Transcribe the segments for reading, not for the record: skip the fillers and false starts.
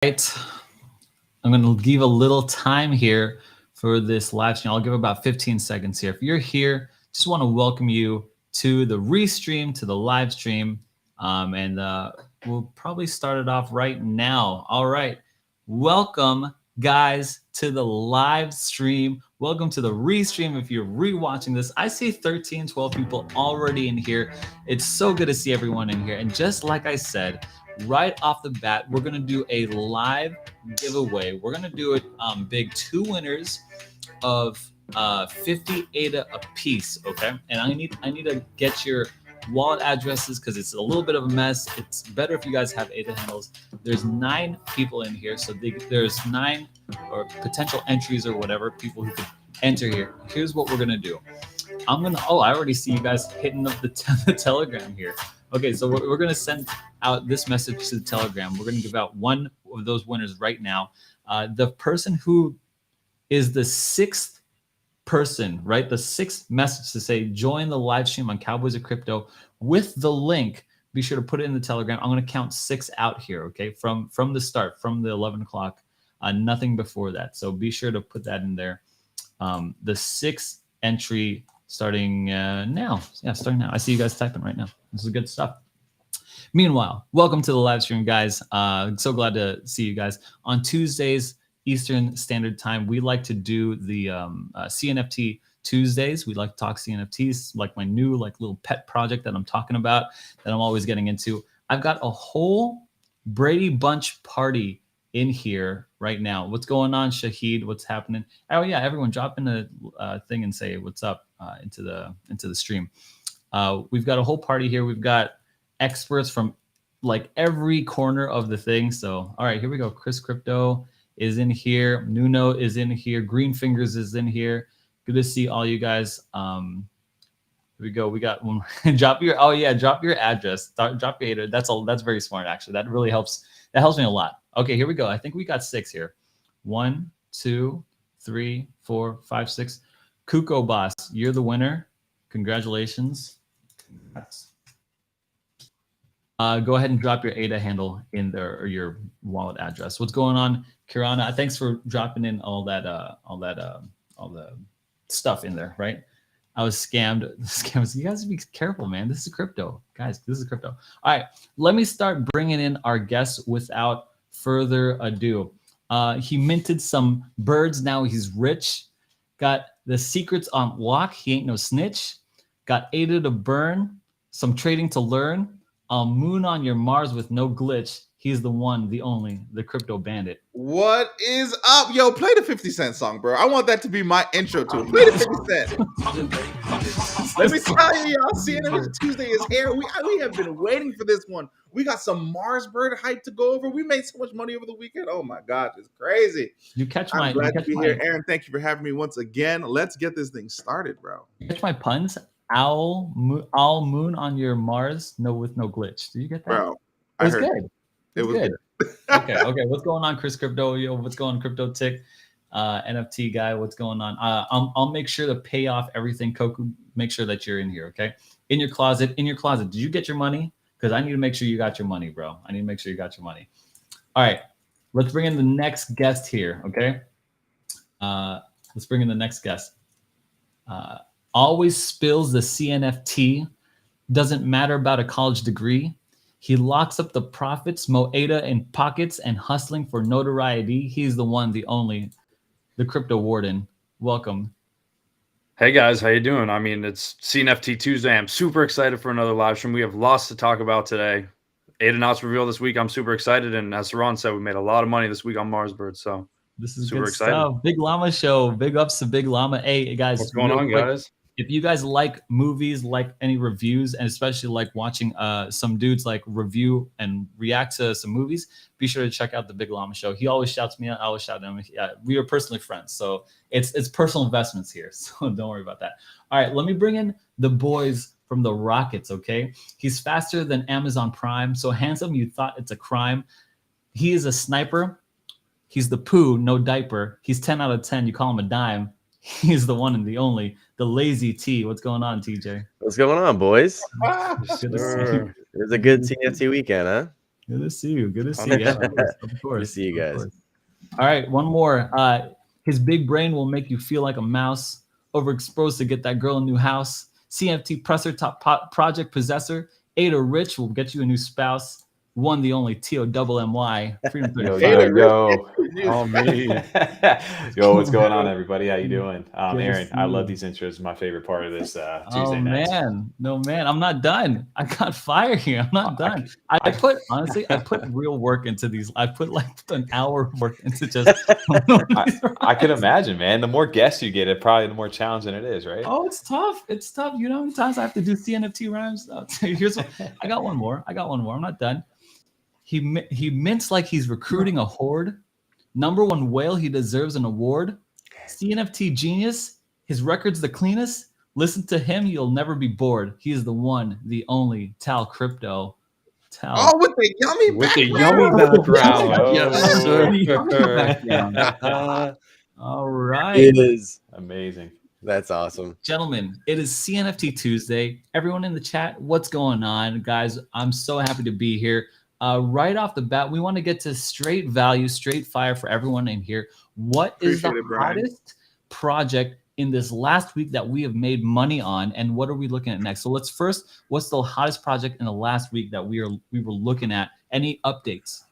Right. I'm going to give a little time here for this live stream. I'll give about 15 seconds here. If you're here, just want to welcome you to the restream, to the live stream. And we'll probably start it off right now. All right. Welcome, guys, to the live stream. Welcome to the restream. If you're rewatching this, I see 13, 12 people already in here. It's so good to see everyone in here. And just like I said, right off the bat, we're going to do a live giveaway. We're going to do it big. Two winners of 50 ADA a piece, okay? And I need to get your wallet addresses because it's a little bit of a mess. It's better if you guys have ADA handles. There's 9 people in here, so there's 9 or potential entries or whatever, people who could enter here. Here's what we're going to do. I already see you guys hitting up the Telegram here. Okay, so we're going to send out this message to the Telegram. We're going to give out one of those winners right now. The person who is the 6th person, right? The 6th message to say, join the live stream on Cowboys of Crypto with the link. Be sure to put it in the Telegram. I'm going to count 6 out here, okay? From the start, from the 11 o'clock, nothing before that. So be sure to put that in there. The 6th entry starting now. Yeah, starting now. I see you guys typing right now. This is good stuff. Meanwhile, welcome to the live stream, guys. So glad to see you guys. On Tuesdays, Eastern Standard Time, we like to do the CNFT Tuesdays. We like to talk CNFTs, like my new little pet project that I'm talking about, that I'm always getting into. I've got a whole Brady Bunch party in here right now. What's going on, Shahid? What's happening? Oh yeah, everyone drop in a thing and say what's up into the stream. We've got a whole party here. We've got experts from every corner of the thing. So all right, here we go. Chris Crypto is in here. Nuno is in here. Green Fingers is in here. Good to see all you guys. Here we go. We got one. Drop your address. Drop your ADA. That's very smart, actually. That really helps. That helps me a lot. Okay, here we go. I think we got 6 here. 1, 2, 3, 4, 5, 6. Kuko Boss, you're the winner. Congratulations. Go ahead and drop your ADA handle in there, or your wallet address. What's going on, Kirana? Thanks for dropping in all the stuff in there, right? I was scammed. You guys be careful, man. This is crypto, guys. This is crypto. All right, let me start bringing in our guests without further ado. He minted some birds. Now he's rich. Got the secrets on lock. He ain't no snitch. Got ADA to burn. Some trading to learn. I'll moon on your Mars with no glitch. He's the one, the only, the crypto bandit. What is up? Yo, play the 50 Cent song, bro. I want that to be my intro to it. Play the 50 Cent. Let me tell you, y'all, CNFT Tuesday is here. We have been waiting for this one. We got some Mars bird hype to go over. We made so much money over the weekend. Oh my God, it's crazy. I'm glad to be here. Aaron, thank you for having me once again. Let's get this thing started, bro. You catch my puns? I'll moon on your Mars, with no glitch. Do you get that? Bro, it was good. It was good. Okay. What's going on, Chris Crypto? Yo, what's going on, Crypto Tick? NFT guy, what's going on? I'll make sure to pay off everything. Koku, make sure that you're in here, okay? In your closet. Did you get your money? Because I need to make sure you got your money, bro. I need to make sure you got your money. All right, let's bring in the next guest here, okay? Let's bring in the next guest. Always spills the CNFT. Doesn't matter about a college degree. He locks up the profits, Moeda in pockets, and hustling for notoriety. He's the one, the only, the crypto warden. Welcome. Hey guys, how you doing? I mean, it's CNFT Tuesday. I'm super excited for another live stream. We have lots to talk about today. ADA announced reveal this week. I'm super excited, and as Saran said, we made a lot of money this week on Marsbird. So this is super excited. Stuff. Big Llama Show. Big ups to Big Llama. Hey guys, what's going on, guys? If you guys like movies, like any reviews, and especially like watching some dudes review and react to some movies, be sure to check out the Big Llama Show. He always shouts me out. I always shout him. We are personally friends, so it's personal investments here. So don't worry about that. All right, let me bring in the boys from the Rockets. Okay, he's faster than Amazon Prime, so handsome you thought it's a crime. He is a sniper. He's the poo, no diaper. He's 10 out of 10. You call him a dime. He's the one and the only, the lazy T. What's going on, TJ? What's going on, boys? Good to see you. It was a good CNFT weekend, huh? Good to see you. Good to see you. Yeah, of course. Of course. Good to see you of guys. course. All right, one more. His big brain will make you feel like a mouse, overexposed to get that girl a new house. CNFT presser top project possessor. Ada Rich will get you a new spouse. One, the only TOMMY. Freedom Yo, 35. yo, Ada yo. Oh, me. Yo, what's going on, everybody? How you doing? Good to Aaron, see I love you. these intros. My favorite part of this Oh Tuesday nights. man, no man, I'm not done. I got fire here. I'm not done. I put honestly, I put real work into these. I put like an hour of work into just. I can imagine, man. The more guests you get, it probably the more challenging it is, right? Oh, it's tough. It's tough. You know how many times I have to do CNFT rhymes? Here's what, I got one more. I'm not done. He mints like he's recruiting a horde. Number one whale, he deserves an award. CNFT genius, his record's the cleanest. Listen to him, you'll never be bored. He is the one, the only Tal Crypto. Tal. Oh, with the yummy With the background. yummy background. Oh. Yes, sir. All right. It is. Amazing. That's awesome. Gentlemen, it is CNFT Tuesday. Everyone in the chat, what's going on? Guys, I'm so happy to be here. Right off the bat, we want to get to straight value, straight fire for everyone in here. What is Appreciate the it, Brian. hottest project in this last week that we have made money on, and what are we looking at next? So let's first, what's the hottest project in the last week that we were looking at? Any updates?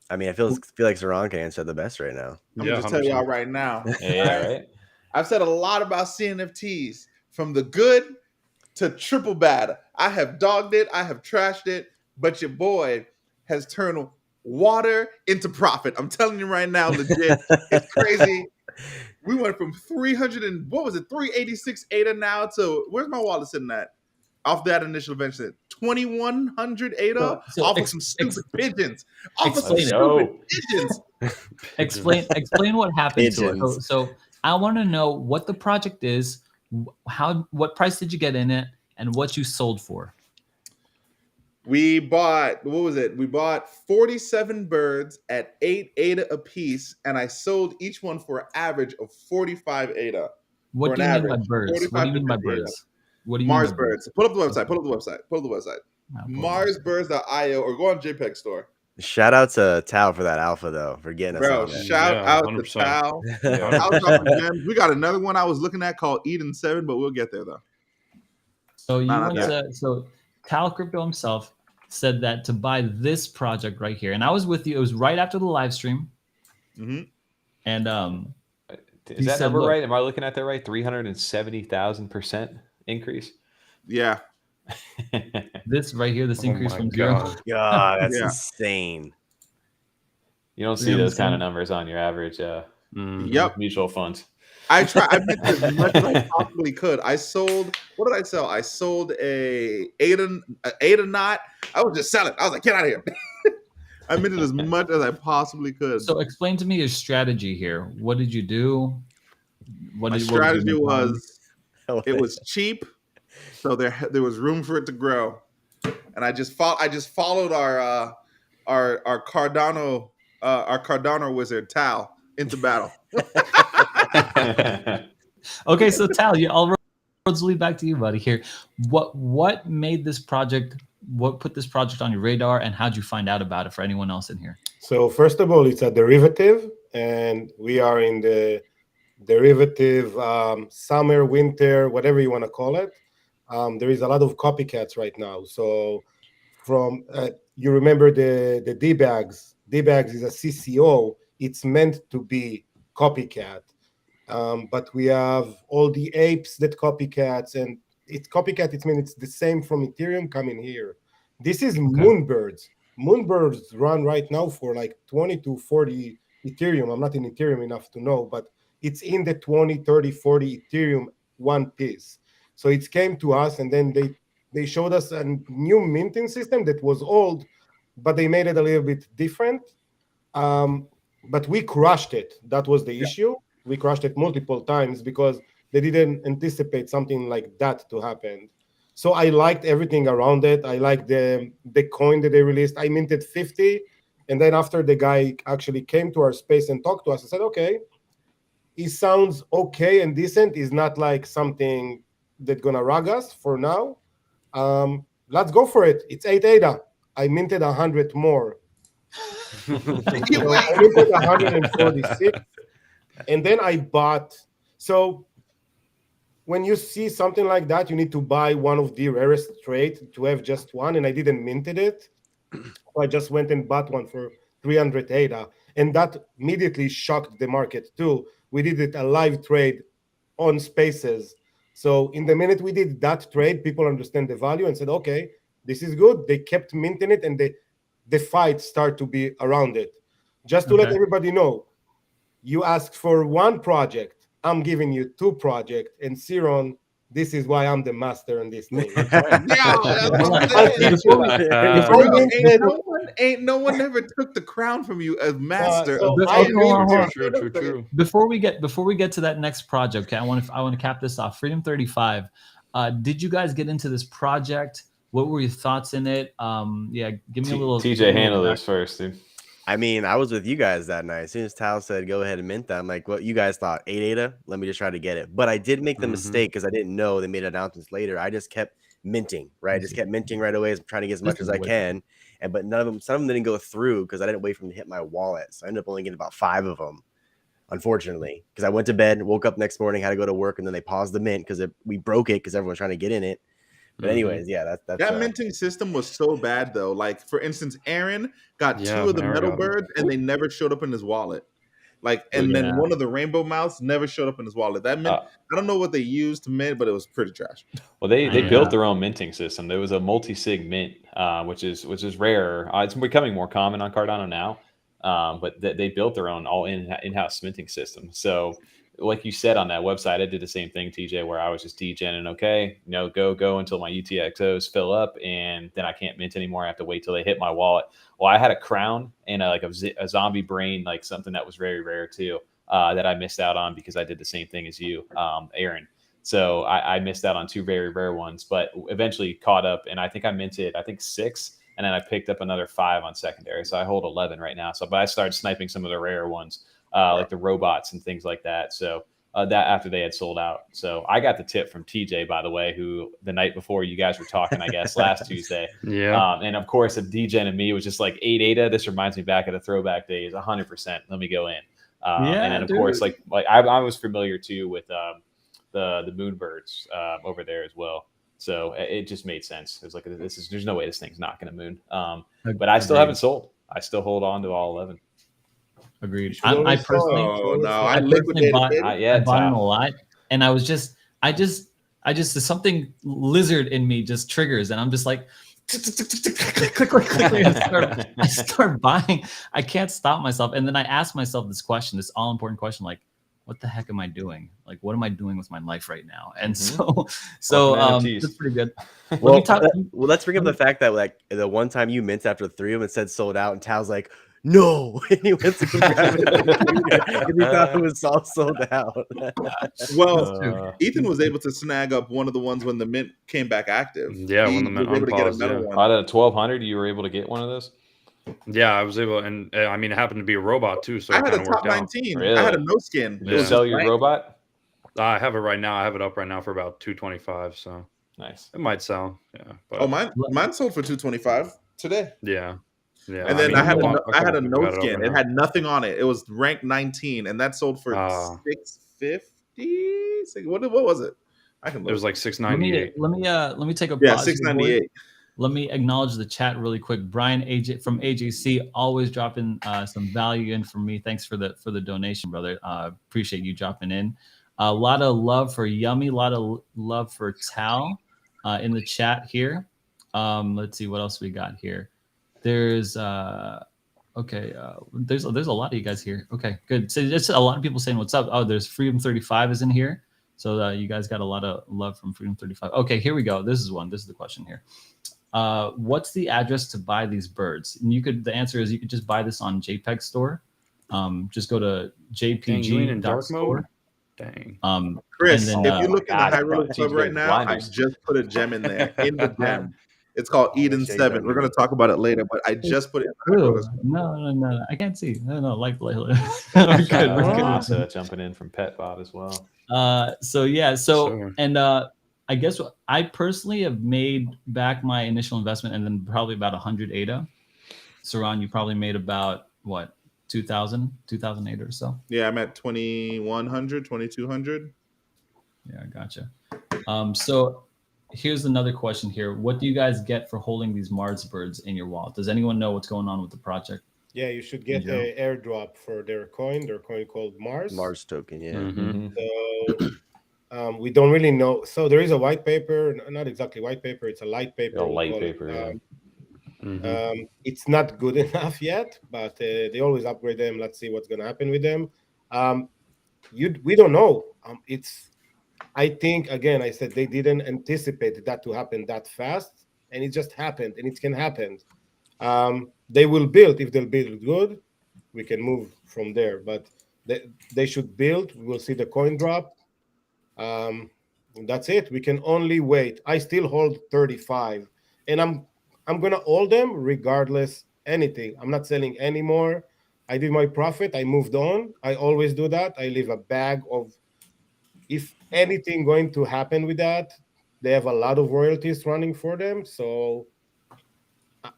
I mean, I feel like Saran can answer the best right now. I'm gonna just tell y'all right now. Yeah, right. I've said a lot about CNFTs, from the good to triple bad. I have dogged it, I have trashed it, but your boy has turned water into profit. I'm telling you right now, legit, it's crazy. We went from 386 ADA now to, where's my wallet sitting at? Off that initial venture, 2,100 ADA off of some stupid pigeons. Off of some stupid pigeons. Explain what happened to it. Pigeons. So I want to know what the project is, what price did you get in it, and what you sold for. We bought, what was it? We bought 47 birds at 8 ADA a piece, and I sold each one for an average of 45 ADA. What do you mean by birds? What do you mean by birds? What do you Mars mean by birds. Pull up the website. Pull up the website. Marsbirds.io, or go on JPEG store. Shout out to Tao for that alpha though, for getting us Bro, on that. shout Yeah, out 100%. to Tal. Yeah. Tal's dropping gems. We got another one I was looking at called Eden 7, but we'll get there though. So you Nah, went to, so Tal Crypto himself said that to buy this project right here, and I was with you. It was right after the live stream, Mm-hmm. and Is that number right? Am I looking at that right? 370,000% increase. Yeah. this right here, this Oh increase my from zero. God. God, that's Yeah. insane. You don't see those kind of numbers on your average Yep. mutual funds. I did as much as I possibly could. I sold, what did I sell? I sold a Ada knot. I was just selling. I was like, get out of here. I minted as much as I possibly could. So explain to me your strategy here. What did you do? My strategy was, it was cheap, so there was room for it to grow, and I just followed our Cardano wizard Tal into battle. Okay, so Tal, all roads lead back to you, buddy. Here, what made this project? What put this project on your radar, and how'd you find out about it? For anyone else in here. So first of all, it's a derivative, and we are in the derivative summer, winter, whatever you want to call it. There is a lot of copycats right now. So from you remember the D-Bags. D-Bags is a CCO. It's meant to be copycat. But we have all the apes that copycats, and it's copycat. It means it's the same from Ethereum coming here. This is Moonbirds. Moonbirds run right now for like 20 to 40 Ethereum. I'm not in Ethereum enough to know, but it's in the 20, 30, 40 Ethereum one piece. So it came to us, and then they showed us a new minting system that was old, but they made it a little bit different. But we crushed it. That was the issue. We crushed it multiple times because they didn't anticipate something like that to happen. So I liked everything around it. I liked the coin that they released. I minted 50. And then after the guy actually came to our space and talked to us, I said, okay, he sounds okay and decent. He's not like something that's going to rug us for now. Let's go for it. It's 8 ADA. I minted 100 more. You So wait. I minted 146, and then I bought. So when you see something like that, you need to buy one of the rarest trades to have just one, and I didn't minted it. So I just went and bought one for 300 ADA, and that immediately shocked the market too. We did it a live trade on Spaces. So in the minute we did that trade, people understand the value and said, okay, this is good. They kept minting it, and the fight start to be around it. Just to let everybody know, you asked for one project, I'm giving you 2 projects, and Siron, this is why I'm the master on this thing. Yeah, that's what I'm saying. Ain't no one ever took the crown from you as master. So True. Before we get to that next project, okay, I want to cap this off. Freedom 35. Did you guys get into this project? What were your thoughts in it? Yeah, give me a little. TJ, handle this first, dude. I mean, I was with you guys that night. As soon as Tal said, go ahead and mint that, I'm like, what you guys thought? 8 ADA? Let me just try to get it. But I did make the mistake because I didn't know they made announcements later. I just kept minting, right? I just kept minting right away, trying to get as much as I can. But some of them didn't go through because I didn't wait for them to hit my wallet. So I ended up only getting about 5 of them, unfortunately, because I went to bed, woke up next morning, had to go to work, and then they paused the mint because we broke it because everyone was trying to get in it. But anyways, yeah, that minting system was so bad though. Like for instance, Aaron got 2 of the metal birds and they never showed up in his wallet. Like, and then one of the rainbow mouths never showed up in his wallet. That meant I don't know what they used to mint, but it was pretty trash. Well, they built their own minting system. There was a multi-sig mint, which is rare. It's becoming more common on Cardano now, but they built their own all in-house minting system. So, like you said on that website, I did the same thing, TJ, where I was just degenning. Okay, go until my UTXOs fill up, and then I can't mint anymore. I have to wait till they hit my wallet. Well, I had a crown and a zombie brain, like something that was very rare too, that I missed out on because I did the same thing as you, Aaron. So I missed out on 2 very rare ones, but eventually caught up, and I think I minted 6, and then I picked up another 5 on secondary. So I hold 11 right now. So, but I started sniping some of the rare ones. Like the robots and things like that. So that after they had sold out. So I got the tip from TJ, by the way, who the night before you guys were talking, I guess, last Tuesday. Yeah. And of course, if DJ and me was just like 8 ADA, this reminds me back of the throwback days, 100%. Let me go in. And then of course, like I was familiar too with the Moonbirds over there as well. So it just made sense. It was like, there's no way this thing's not going to moon. But I still haven't sold. I still hold on to all 11. Agreed. I personally, I liquidated bought them a lot, and I just something lizard in me just triggers, and I'm just like, I start buying. I can't stop myself, and then I ask myself this question, this all important question, like, what the heck am I doing? Like, what am I doing with my life right now? And so that's pretty good. Well, let's bring up the fact that like the one time you minted after 3 of them, it said sold out, and Tal's like, no, and he went to grab it and he thought it was all sold out. Well, Ethan was able to snag up one of the ones when the mint came back active. Yeah, when the mint unpaused, out of 1,200, you were able to get one of those? Yeah, I was able, and I mean, it happened to be a robot too, so I had a top 19. Really? I had a no skin. Did you sell your robot? I have it right now. I have it up right now for about 225. So nice. It might sell. Yeah. But mine sold for 225 today. Yeah. Yeah. And then I had a no skin. It had nothing on it. It was ranked 19, and that sold for 650. What was it? I can look. It was like 698. Let me take a pause. 698. Let me acknowledge the chat really quick. Brian from AJC always dropping some value in for me. Thanks for the donation, brother. Appreciate you dropping in. A lot of love for Yummy. A lot of love for Tal in the chat here. Let's see what else we got here. There's there's a lot of you guys here. Okay, good. So just a lot of people saying what's up. Oh, there's Freedom 35 is in here. So you guys got a lot of love from Freedom 35. Okay, here we go. This is the question here. What's the address to buy these birds? And the answer is you could just buy this on JPEG Store. Just go to jpg.store. Dang. Chris, if you look in the High Roller Club right now, I just put a gem in there in the gem. It's called Eden 7. We're going to talk about it later, but I just put it in the No. I can't see. No. We're good. We're good. Jumping in from Pet Bob as well. And I guess I personally have made back my initial investment and then probably about 100 ADA. Saran, you probably made about what, 2000 ADA or so? Yeah, I'm at 2100, 2200. Yeah, I gotcha. So here's another question here. What do you guys get for holding these Mars birds in your wallet? Does anyone know what's going on with the project? Yeah, you should get an airdrop for their coin called Mars token, yeah. Mm-hmm. So we don't really know. So there is a white paper, not exactly white paper. It's a light paper. A we light call it. paper. Yeah. It's not good enough yet, but they always upgrade them. Let's see what's going to happen with them. We don't know. I think, again, I said they didn't anticipate that to happen that fast, and it just happened, and it can happen. They will build. If they'll build good, we can move from there. But they should build. We'll see the coin drop. That's it. We can only wait. I still hold 35, and I'm gonna hold them regardless anything. I'm not selling anymore. I did my profit. I moved on. I always do that. I leave a bag of, if anything going to happen with that, they have a lot of royalties running for them. So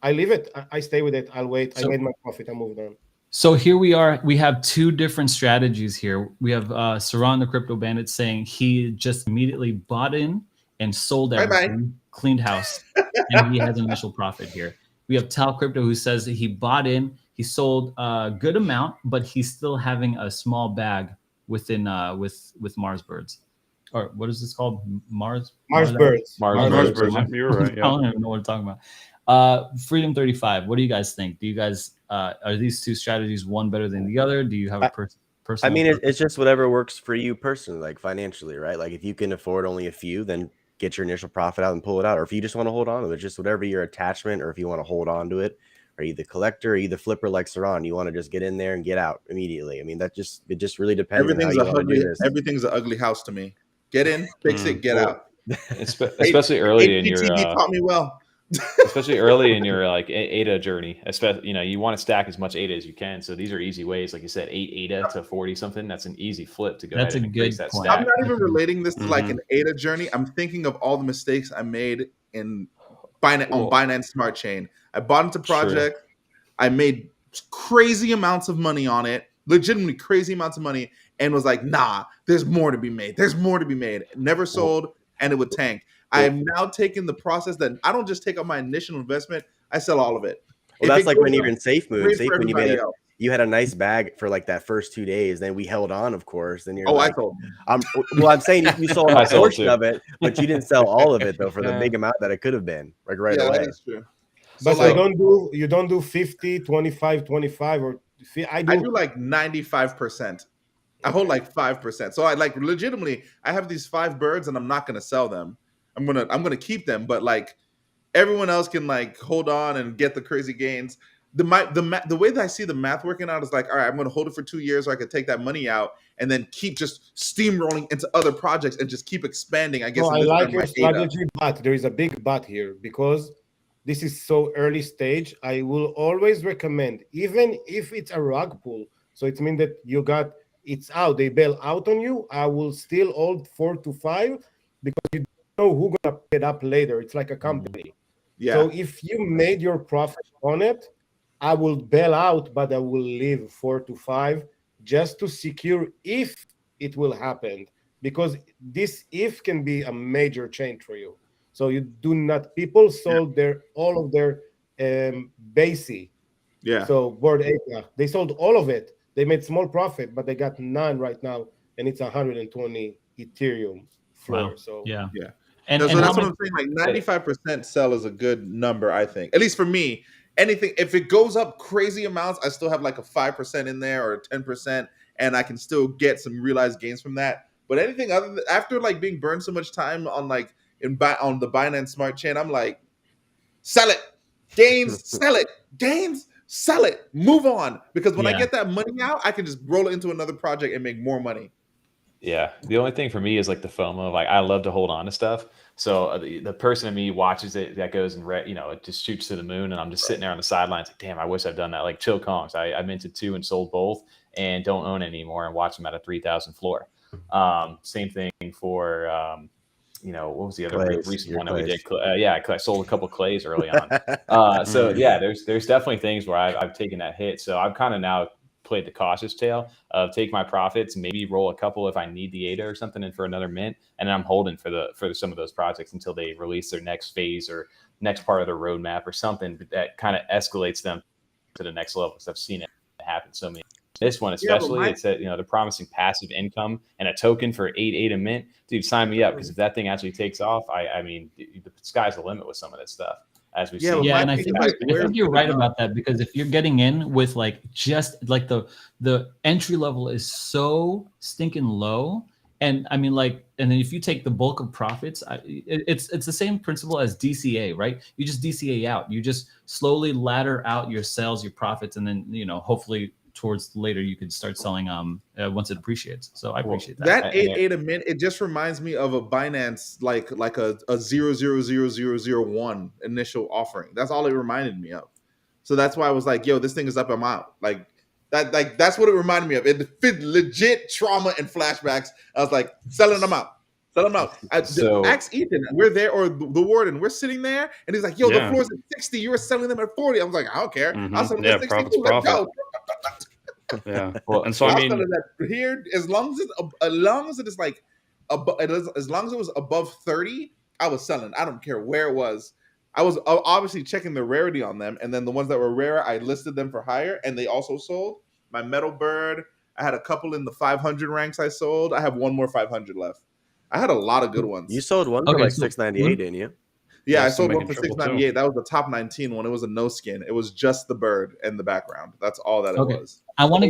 I leave it. I stay with it. I'll wait. I made my profit. I moved on. So here we are. We have two different strategies here. We have Saran, the crypto bandit, saying he just immediately bought in and sold everything, cleaned house, and he has an initial profit here. We have Tal Crypto, who says that he bought in, he sold a good amount, but he's still having a small bag within with Mars birds, or what is this called? Mars birds. Mars birds. You're right. I don't even know what I'm talking about. Freedom 35. What do you guys think? Do you guys are these two strategies one better than the other? Do you have a personal? I mean, it's just whatever works for you personally, like financially, right? Like if you can afford only a few, then get your initial profit out and pull it out. Or if you just want to hold on to it, just whatever your attachment, or if you want to hold on to it, or you the collector, or you the flipper like Saran, you want to just get in there and get out immediately. I mean, it just really depends on how you want to do this. Everything's an ugly house to me. Get in, fix it, get out. Especially early in your taught me well. Especially early in your like ADA journey, especially, you want to stack as much ADA as you can. So these are easy ways, like you said, 8 ADA to 40 something. That's an easy flip to go. That's ahead a and good raise that point. stack. I'm not even relating this to like an ADA journey. I'm thinking of all the mistakes I made in Binance Smart Chain. I bought into project. I made crazy amounts of money on it, legitimately crazy amounts of money, and was like, nah, there's more to be made. There's more to be made. Never sold, and it would tank. I am now taking the process that I don't just take out my initial investment, I sell all of it. Well, that's like when you're in Safe Moon. Safe Moon, you had a nice bag for like that first 2 days. Then we held on, of course. Then you're I sold. I'm saying you sold a portion of it, but you didn't sell all of it though for the big amount that it could have been like right away. That is true. But you don't do 50, 25, 25, or I do like 95%. I hold like 5%. So I like legitimately, I have these 5 birds and I'm not gonna sell them. I'm gonna keep them, but like everyone else can like hold on and get the crazy gains. The way that I see the math working out is like, all right, I'm gonna hold it for 2 years so I could take that money out and then keep just steamrolling into other projects and just keep expanding. I guess. I like your strategy, but there is a big but here because this is so early stage. I will always recommend, even if it's a rug pull, so it means that it's out, they bail out on you, I will still hold 4 to 5 because you know who's gonna pick it up later. It's like a company. Yeah. So if you made your profit on it, I will bail out, but I will leave 4 to 5 just to secure if it will happen, because this if can be a major change for you. So you do not. People sold all of their BASI. Yeah. So Board Asia, they sold all of it. They made small profit, but they got 9 right now, and it's 120 Ethereum floor. Wow. So yeah. And so that's what I'm saying. Like 95% sell is a good number, I think. At least for me. Anything, if it goes up crazy amounts, I still have like a 5% in there or 10%, and I can still get some realized gains from that. But anything other than after like being burned so much time on like on the Binance Smart Chain, I'm like, sell it, gains, sell it, gains, sell it, move on. Because when I get that money out, I can just roll it into another project and make more money. Yeah. The only thing for me is like the FOMO. Like I love to hold on to stuff. So the person in me watches it, that goes and it just shoots to the moon, and I'm just sitting there on the sidelines like, damn, I wish I'd done that. Like Chill Kongs, I minted 2 and sold both, and don't own anymore and watch them at a 3,000 floor. Same thing for what was the other Clays, recent your one that we did? Clays. Yeah, I sold a couple clays early on. So yeah, there's definitely things where I've taken that hit. So I've kind of now played the cautious tail of take my profits, maybe roll a couple if I need the ADA or something in for another mint, and then I'm holding for some of those projects until they release their next phase or next part of their roadmap or something that kind of escalates them to the next level. Because I've seen it happen so many. This one especially, it's that they're promising passive income and a token for 8 a mint. Dude, sign me up, because if that thing actually takes off, I mean, the sky's the limit with some of this stuff. As we see. Yeah, and I think you're right about that, because if you're getting in with like just like the entry level is so stinking low, and I mean like, and then if you take the bulk of profits, it's the same principle as DCA, right? You just DCA out, you just slowly ladder out your sales, your profits, and then hopefully towards later you could start selling once it appreciates. So I appreciate that. That 8 a mint, it just reminds me of a Binance like a 0.00001 initial offering. That's all it reminded me of. So that's why I was like, yo, this thing is up, I'm out. Like that's what it reminded me of. It fit legit trauma and flashbacks. I was like, selling them out. Ask Ethan, we're there, or the warden, we're sitting there, and he's like, yo, the floor's at 60, you were selling them at 40. I was like, I don't care. I'll sell them at 60. Let's go. Yeah. Well, and so I mean, that here, as long as it is like, as long as it was above 30, I was selling. I don't care where it was. I was obviously checking the rarity on them, and then the ones that were rare, I listed them for higher, and they also sold. My Metal Bird, I had a couple in the 500 ranks I sold. I have one more 500 left. I had a lot of good ones. You sold one for like 698, didn't you? Yeah, I sold one for 698. That was the top 19 one. It was a no skin. It was just the bird in the background. That's all that it was. I want to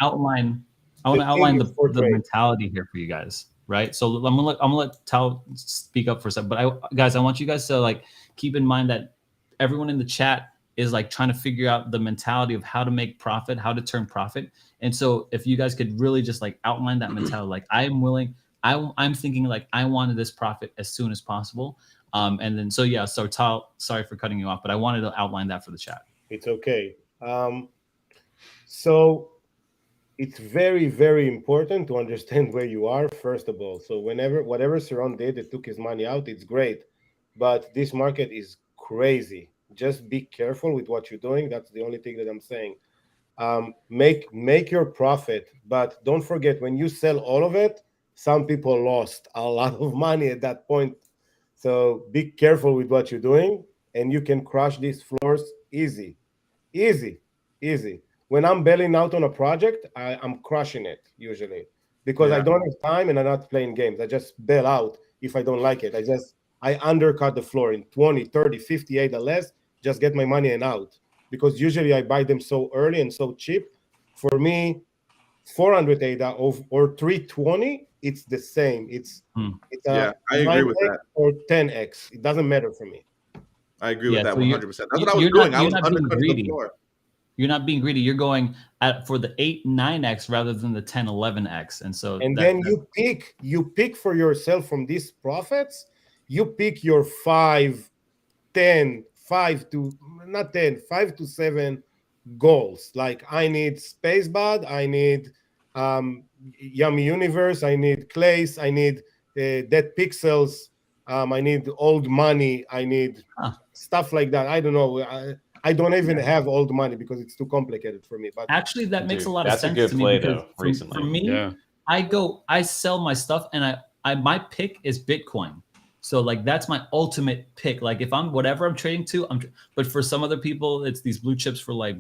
outline the mentality here for you guys, right? So I'm gonna let Tal speak up for a second. But I want you guys to like keep in mind that everyone in the chat is like trying to figure out the mentality of how to make profit, how to turn profit. And so if you guys could really just like outline that mentality, like I'm thinking like I wanted this profit as soon as possible. And then so Tal, sorry for cutting you off, but I wanted to outline that for the chat. It's okay. So it's very, very important to understand where you are, first of all. So whatever Saron did, it took his money out, it's great. But this market is crazy. Just be careful with what you're doing. That's the only thing that I'm saying. Make your profit, but don't forget, when you sell all of it, some people lost a lot of money at that point. So be careful with what you're doing, and you can crush these floors easy. When I'm bailing out on a project, I'm crushing it usually, because I don't have time and I'm not playing games. I just bail out if I don't like it. I undercut the floor in 20, 30, 58 or less, just get my money and out. Because usually I buy them so early and so cheap. For me, 400 ADA or 320, it's the same. It's I agree with that. Or 10x. It doesn't matter for me. I agree with that 100%. That's what I was doing. I was undercutting the floor. You're not being greedy. You're going for the 8, 9x rather than the 10, 11x. And then you pick for yourself from these profits. You pick your 5 to 7 goals. Like I need Spacebud, I need Yummy Universe, I need Clays, I need Dead Pixels, I need old money, I need stuff like that. I don't know. I don't even have old money because it's too complicated for me. But actually, that makes a lot of sense to me. Because recently, for me, I sell my stuff, and my pick is Bitcoin. So like that's my ultimate pick. Like if I'm whatever I'm trading to, but for some other people, it's these blue chips for like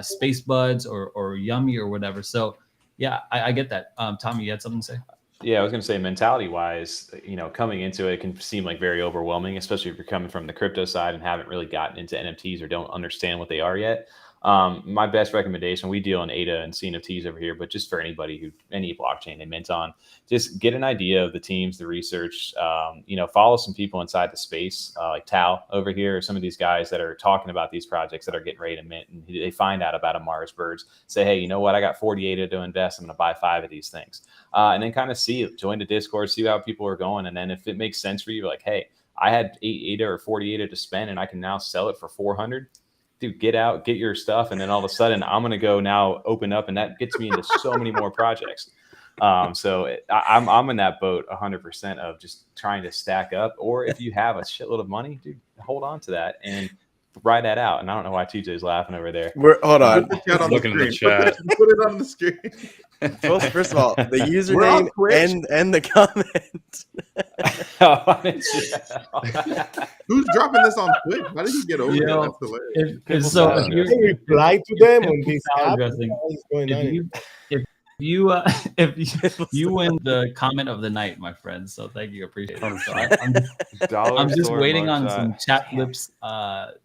Space Buds or Yummy or whatever. So yeah, I get that. Tommy, you had something to say? Yeah, I was going to say mentality wise, coming into it can seem like very overwhelming, especially if you're coming from the crypto side and haven't really gotten into NFTs or don't understand what they are yet. My best recommendation, we deal in ADA and CNFTs over here, but just for anybody any blockchain they mint on, just get an idea of the teams, the research, follow some people inside the space, like Tal over here, or some of these guys that are talking about these projects that are getting ready to mint, and they find out about a Mars Birds, say, hey, you know what? I got 40 ADA to invest. I'm going to buy 5 of these things. And then kind of join the Discord, see how people are going. And then if it makes sense for you, like, hey, I had 8 ADA or 40 ADA to spend and I can now sell it for 400. Dude, get out, get your stuff, and then all of a sudden I'm going to go now open up, and that gets me into so many more projects. So I'm in that boat 100% of just trying to stack up. Or if you have a shitload of money, dude, hold on to that and ride that out. And I don't know why TJ's laughing over there. Hold on. Put the chat on the Looking in the screen. chat. Put it on the screen. First of all, the We're on username Twitch. and the comment. Who's dropping this on Twitch? How did he get over You here? know, That's hilarious. Can you reply to them on this app? addressing. What is going on? If you win the comment of the night, my friend. So thank you, appreciate it. So I'm just waiting on some chat lips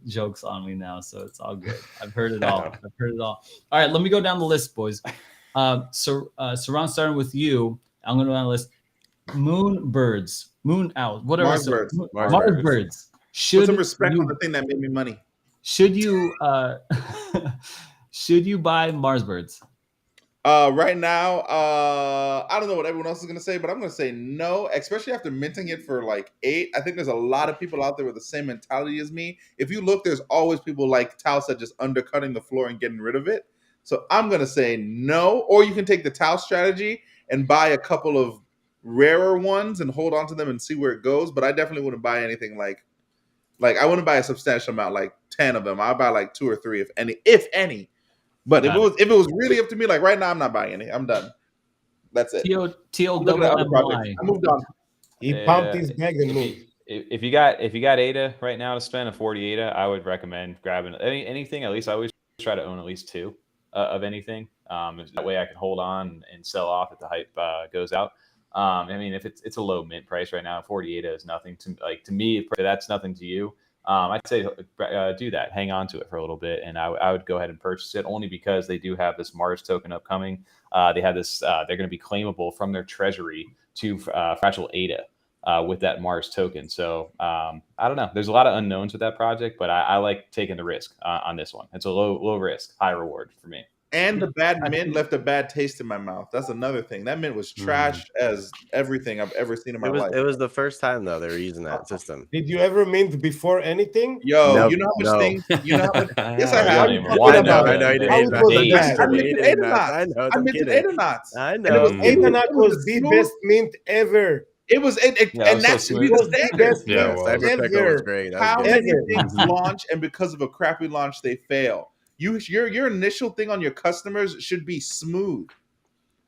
jokes on me now, so it's all good. I've heard it all. All right, let me go down the list, boys. So Saran, starting with you, I'm going to go down the list. Moon birds, moon owls, whatever. Mars birds. Mars birds. Put some respect on the thing that made me money. Should you should you buy Mars birds? Right now, I don't know what everyone else is gonna say, but I'm gonna say no, especially after minting it for like 8. I think there's a lot of people out there with the same mentality as me. If you look, there's always people like Tao said, just undercutting the floor and getting rid of it. So I'm gonna say no. Or you can take the Tao strategy and buy a couple of rarer ones and hold on to them and see where it goes. But I definitely wouldn't buy anything like I wouldn't buy a substantial amount, like 10 of them. I'll buy like 2 or 3 if any. But if it was really up to me, like right now, I'm not buying any. I'm done. That's it. TOWMY. I moved on. He pumped his bag and moved. If you got ADA right now to spend a 40 ADA, I would recommend grabbing anything. At least I always try to own at least 2 of anything. That way I can hold on and sell off if the hype goes out. I mean, if it's a low mint price right now, 40 ADA is nothing to me. If that's nothing to you, I'd say do that. Hang on to it for a little bit, and I would go ahead and purchase it only because they do have this Mars token upcoming. They have this. They're going to be claimable from their treasury to fragile ADA with that Mars token. So I don't know. There's a lot of unknowns with that project, but I like taking the risk on this one. It's a low risk, high reward for me. And the bad mint left a bad taste in my mouth. That's another thing. That mint was trash as everything I've ever seen in my life. It was the first time though they were using that system. Did you ever mint before anything? Yo, No, you know how much things? You know how much? Yes, I I have. don't even want to know. I know you How didn't. was that? I minted Aeronauts. I know. I minted Aeronauts. I And it know. was Aeronaut was the best mint ever. It was, and that should be the standard. Yeah, well, Cyberpunk was great. That How was good. many things launch and because of a crappy launch they fail? Your initial thing on your customers should be smooth.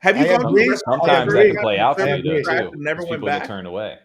Have you I gone agree. through Sometimes that can play out for you agree. though too. Never went People back. get turned away.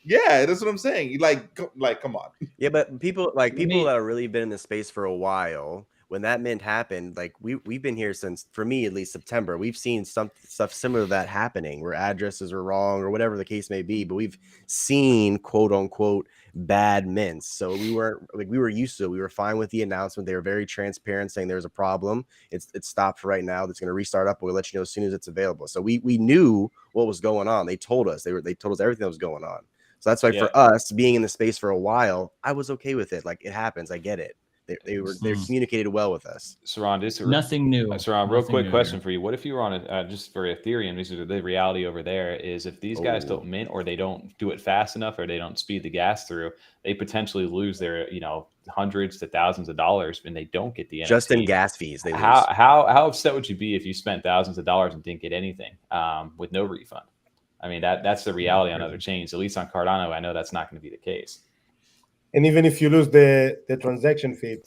Yeah, that's what I'm saying. You like, come on. Yeah, but people that have really been in the space for a while, when that mint happened, like we've been here since, for me at least, September. We've seen some stuff similar to that happening where addresses were wrong or whatever the case may be, but we've seen quote unquote bad mints. So we were used to it. We were fine with the announcement. They were very transparent, saying there's a problem. It's stopped for right now. It's going to restart up. We'll let you know as soon as it's available. So we knew what was going on. They told us. They told us everything that was going on. So that's why for us being in the space for a while, I was okay with it. Like, it happens. I get it. They communicated well with us. Saran, Nothing new. Saran, real quick question for you. What if you were on just for Ethereum? This is the reality over there is if these guys don't mint or they don't do it fast enough or they don't speed the gas through, they potentially lose their hundreds to thousands of dollars when they don't get the NFT. Just in gas fees. They lose. How upset would you be if you spent thousands of dollars and didn't get anything with no refund? I mean, that's the reality on other chains. At least on Cardano, I know that's not going to be the case. And even if you lose the transaction fee,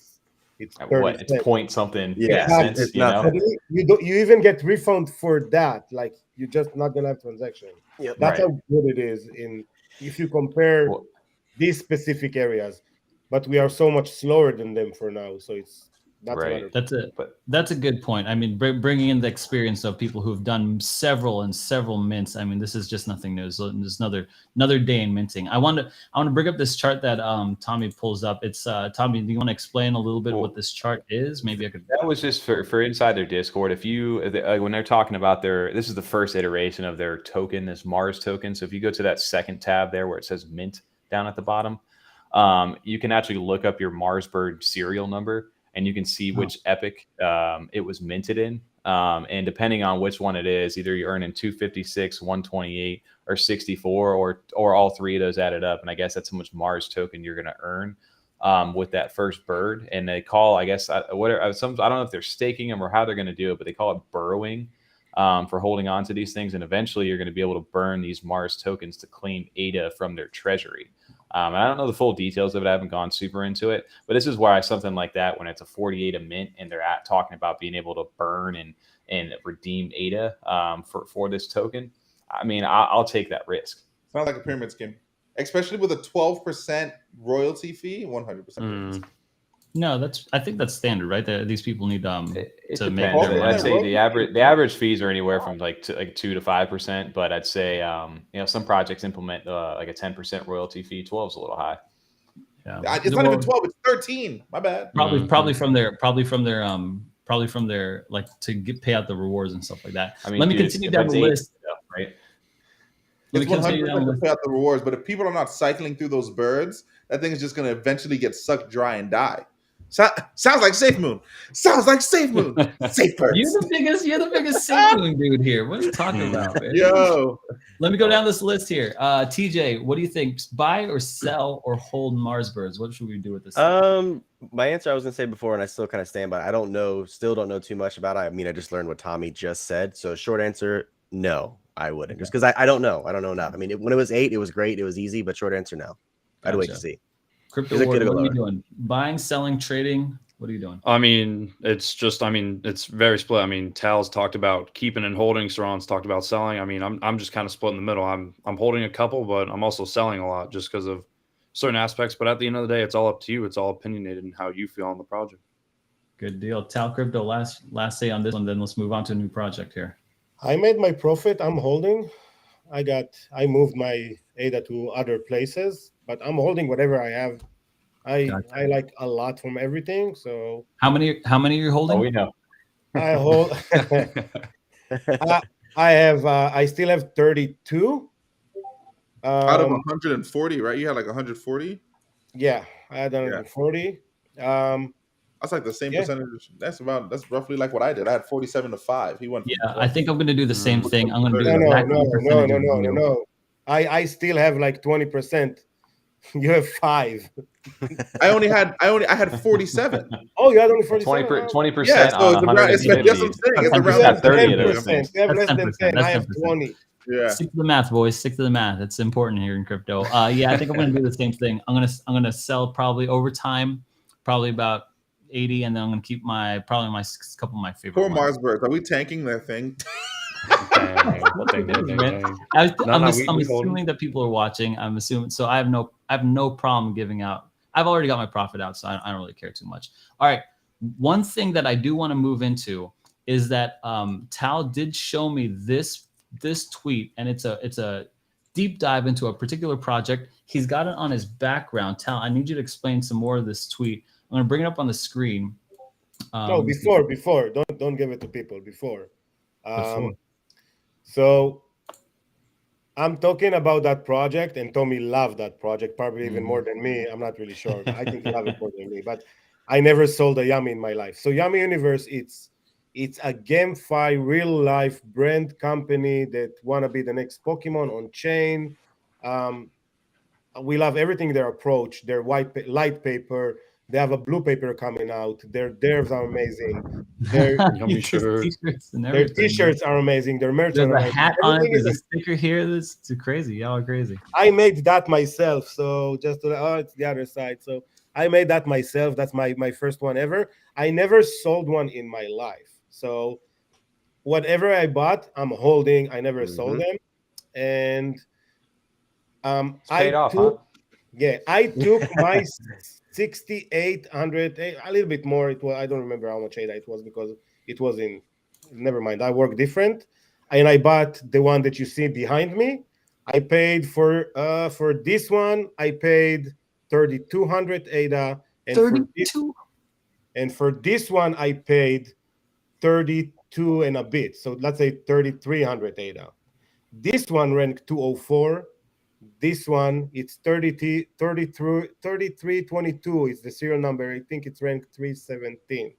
it's 30 what? It's cents. point something. Yeah, cents, it's you know? nothing. You even get refund for that. Like, you're just not gonna have transaction. Yep. That's Right. how good it is if you compare Well- these specific areas. But we are so much slower than them for now, so that's Right. another. That's it. But That's a good point. I mean, bringing in the experience of people who've done several mints. I mean, this is just nothing new. So there's another day in minting. I want to bring up this chart that Tommy pulls up. It's Tommy. Do you want to explain a little bit what this chart is? Maybe I could. that was just for inside their Discord. If you when they're talking about this is the first iteration of their token, this Mars token. So if you go to that second tab there where it says mint down at the bottom, you can actually look up your Marsbird serial number. And you can see which epic it was minted in. And depending on which one it is, either you're earning 256, 128, or 64, or all three of those added up. And I guess that's how much Mars token you're going to earn with that first bird. And they call, I guess, I don't know if they're staking them or how they're going to do it, but they call it burrowing. for holding on to these things. And eventually you're going to be able to burn these Mars tokens to claim ADA from their treasury. And I don't know the full details of it. I haven't gone super into it, but this is why something like that, when it's a 40 ADA mint and they're talking about being able to burn and redeem ADA for this token, I mean, I'll take that risk. Sounds like a pyramid scheme, especially with a 12% royalty fee. 100%. No, I think that's standard, right? These people need It to make depends. their I'd money. say the average fees are anywhere from like 2 to 5%, but I'd say some projects implement like a 10% royalty fee. 12 is a little high. Yeah. It's not even 12; it's 13. My bad. Probably from their like to pay out the rewards and stuff like that. I mean, let me continue down the list. Right? It's 100% to pay out the rewards, but if people are not cycling through those birds, that thing is just going to eventually get sucked dry and die. Sounds like Safe Moon. Sounds like Safe Moon. Safe birds. You're the biggest Safe Moon dude here. What are you talking about, man? Yo. Let me go down this list here. TJ, what do you think? Buy or sell or hold Mars birds? What should we do with this? My answer I was gonna say before, and I still kind of stand by. I don't know, still don't know too much about it. I mean, I just learned what Tommy just said. So short answer, no, I wouldn't. Just because I don't know. I don't know enough. I mean, when it was 8, it was great. It was easy, but short answer, no. I'd wait to see. Crypto Ward, what are you doing? Buying, selling, trading? What are you doing? I mean, it's very split. I mean, Tal's talked about keeping and holding. Saron's talked about selling. I mean, I'm just kind of split in the middle. I'm holding a couple, but I'm also selling a lot just because of certain aspects. But at the end of the day, it's all up to you. It's all opinionated in how you feel on the project. Good deal. Tal Crypto, last say on this one, then let's move on to a new project here. I made my profit. I'm holding. I moved my ADA to other places, but I'm holding whatever I have. I like a lot from everything. So how many are you holding? Oh, we know. I hold. I still have 32. Out of 140, right? You had like 140. Yeah, I had 140. That's like the same percentage. That's roughly like what I did. I had 47 to 5. He went. I think I'm going to do the same thing. I'm going to do no. I still have like 20%. You have 5. I had 47. Oh, you had only 47. 20%. Yeah, so it's around. That's what I'm saying. It's around 30 of those things. You have less than 10. I have 20. Yeah. Stick to the math, boys. Stick to the math. It's important here in crypto. Yeah, I think I'm going to do the same thing. I'm going to sell probably over time, probably about 80, and then I'm going to keep my couple of my favorite. Poor Mars birds. Are we tanking their thing? I'm assuming that people are watching. I'm assuming, so I have no problem giving out. I've already got my profit out, so I don't really care too much. All right, one thing that I do want to move into is that Tal did show me this tweet, and it's a deep dive into a particular project. He's got it on his background. Tal, I need you to explain some more of this tweet. I'm going to bring it up on the screen. No, before. Don't give it to people. Before. So I'm talking about that project, and Tommy loved that project, probably even more than me. I'm not really sure. I think he loved it more than me, but I never sold a Yummy in my life. So Yummy Universe, it's a GameFi real life brand company that want to be the next Pokemon on chain. We love everything, their approach, their light paper. They have a blue paper coming out. Their devs are amazing. Their t-shirts are amazing. Their merch There's are a amazing. hat on it. There's a sticker here. That's too crazy. Y'all are crazy. I made that myself. So it's the other side. So I made that myself. That's my first one ever. I never sold one in my life. So whatever I bought, I'm holding. I never sold them. And I took my 6,800, a little bit more. It was, I don't remember how much ADA it was because it was in. Never mind. I work different, and I bought the one that you see behind me. I paid for this one. I paid 3,200 ADA, and 32. For this one I paid 32 and a bit. So let's say 3,300 ADA. This one ranked 204. This one, it's 3322 is the serial number. I think it's ranked 317.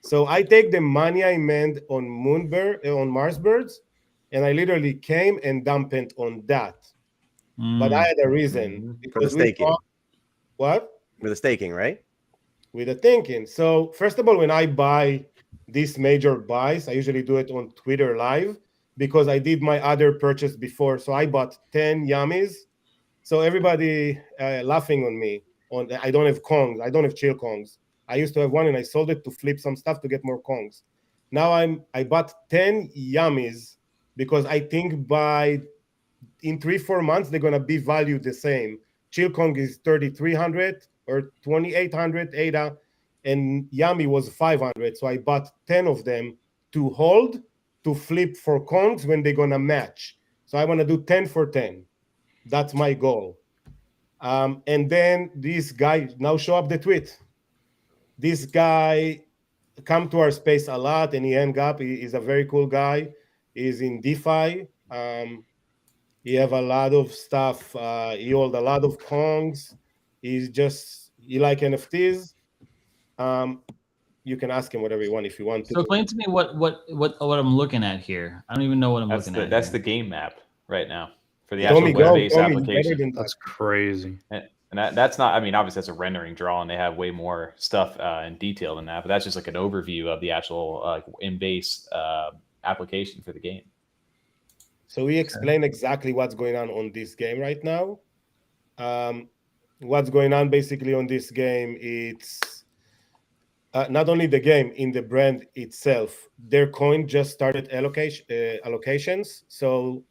So I take the money I made on Mars birds, and I literally came and dumped it on that. But I had a reason. Because with the staking. What? With the staking, right? With the thinking. So first of all, when I buy these major buys. I usually do it on Twitter Live because I did my other purchase before. So I bought 10 yummies. So everybody laughing on me. I don't have Kongs. I don't have chill Kongs. I used to have one and I sold it to flip some stuff to get more Kongs. Now I bought 10 yummies because I think in 3-4 months they're gonna be valued the same. Chill Kong is 3,300 or 2,800 ADA, and Yami was 500. So I bought 10 of them to hold to flip for Kongs when they're gonna match. So I want to do 10 for 10. That's my goal. And then this guy now show up the tweet. This guy come to our space a lot, and he hang up. He's a very cool guy. He's in DeFi. He have a lot of stuff. He hold a lot of Kongs. He like NFTs. You can ask him whatever you want if you want to. So explain to me what I'm looking at here. I don't even know what I'm looking at. That's here. the game map right now for the actual Tommy, web-based Tommy, application. That's crazy. And that's not, I mean, obviously that's a rendering draw and they have way more stuff in detail than that, but that's just like an overview of the actual in-base application for the game. So we explain exactly what's going on this game right now. What's going on basically on this game, it's not only the game, in the brand itself. Their coin just started allocations. So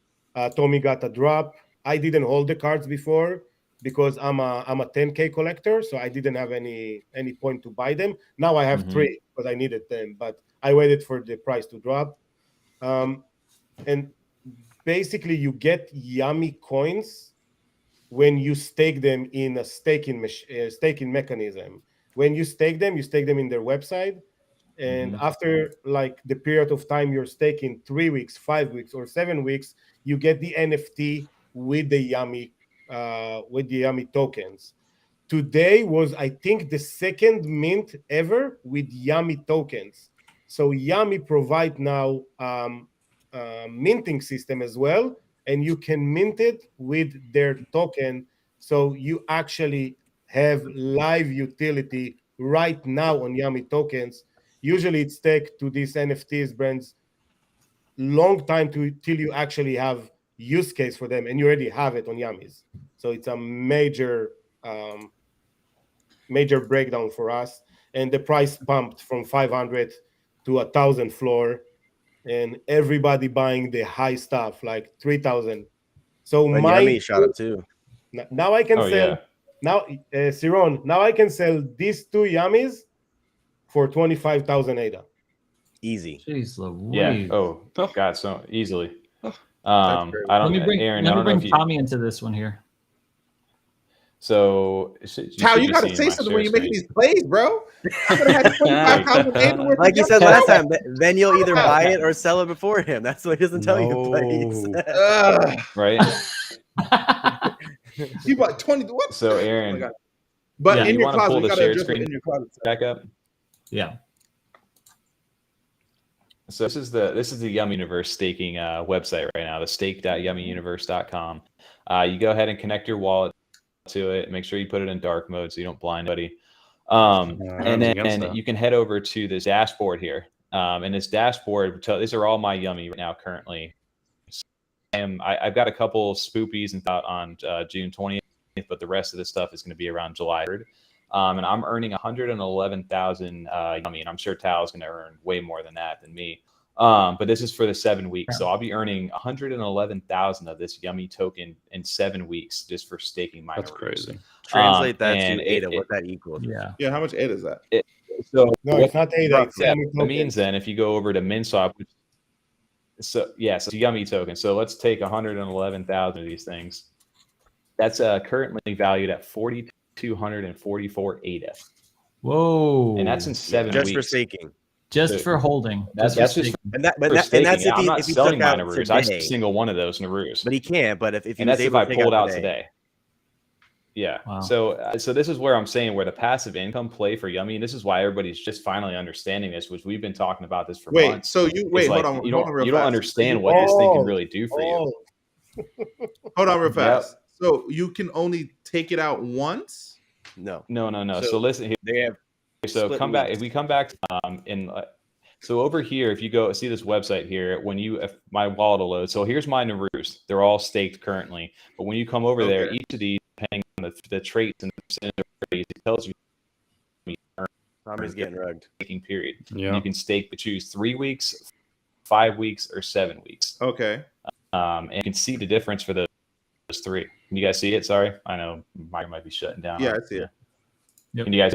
Tommy got a drop. I didn't hold the cards before because I'm a 10K collector, so I didn't have any point to buy them. Now I have 3 because I needed them, but I waited for the price to drop. And basically, you get Yummy coins when you stake them in a staking mechanism. When you stake them in their website. And after like the period of time you're staking, 3 weeks, 5 weeks, or 7 weeks, you get the NFT with the Yummy tokens. Today was, I think, the second mint ever with Yummy tokens. So Yummy provide now minting system as well, and you can mint it with their token. So you actually have live utility right now on Yummy tokens. Usually it's take to these NFTs brands long time till you actually have use case for them, and you already have it on Yummies. So it's a major breakdown for us. And the price pumped from 500 to 1,000 floor, and everybody buying the high stuff like 3,000. So But my Yummy shot up too. now I can sell. Yeah. Now, Siron, now I can sell these 2 Yummies for 25,000 ADA. Easy. Jeez Louise. Yeah. Oh, God, so easily. great. I don't, Aaron, I Let me don't know bring if you. Tommy into this one here. So, Tal, you gotta say something when you're making these plays, bro. I would have had 25,000 ADA worth Like you of said Yummy. last time, then you'll either buy it or sell it before him. That's what he doesn't tell you. No. Ugh. Right. You bought 20. What? So, Oh my Aaron, God. But Yeah, in you your wanna closet, pull you the gotta shared address it screen in your closet. back up. Yeah. So this is the Yummy Universe staking website right now, the stake.yummyuniverse.com. You go ahead and connect your wallet to it. Make sure you put it in dark mode so you don't blind anybody. And then you can head over to this dashboard here. And this dashboard, these are all my Yummy right now currently. I've got a couple spoopies and thought on June 20th, but the rest of this stuff is going to be around July 3rd. And I'm earning 111,000 Yummy, and I'm sure Tal is going to earn way more than that than me. But this is for the 7 weeks, so I'll be earning 111,000 of this Yummy token in 7 weeks just for staking my. That's crazy. Translate that and to ADA, what that equals. Yeah. Yeah, how much ADA is that? So No, it's not ADA. It's yeah, Yummy that tokens. means then if you go over to MinSwap, so it's a Yummy token. So let's take 111,000 of these things. That's currently valued at 4,244 ADA, Whoa. and that's in 7 Just weeks. for staking. just for holding. That's for just staking. And that, but for that, staking. and that's if I'm he, not if he selling took out my Naroos. I today. single one of those Naroos. But he can't. But if he And was that's if able I to take pulled out today. today. Yeah. Wow. So this is where I'm saying where the passive income play for Yummy, and this is why everybody's just finally understanding this, which we've been talking about this for Wait, months. so you wait, It's like, hold on. You hold on real don't fast. understand what this thing can really do for you. Hold on real Yep. fast. So you can only take it out once? No, No. So So listen here. they have So split come back. weeks. If we come back in So over here, if you go see this website here, if my wallet will load. So here's my Narus. They're all staked currently. But when you come over there, each of these, depending on the traits and the percentage of raise, it tells you Tommy's getting rugged. staking period. Yeah. And you can stake but choose 3 weeks, 5 weeks, or 7 weeks. Okay. And you can see the difference for those three. Can you guys see it? Sorry. I know mine might be shutting down. Yeah, I see it. Yep. Can you guys?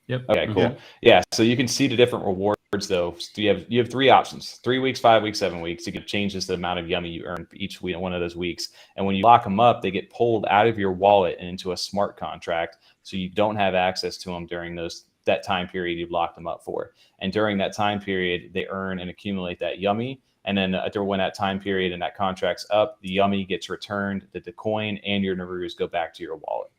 Yep. Okay, cool. Yeah. So you can see the different rewards though. So you have 3 options: 3 weeks, 5 weeks, 7 weeks. You can change the amount of yummy you earn for each week, one of those weeks. And when you lock them up, they get pulled out of your wallet and into a smart contract. So you don't have access to them during that time period you've locked them up for. And during that time period, they earn and accumulate that yummy. And then when that time period and that contract's up, the yummy gets returned, the coin and your Narus go back to your wallet.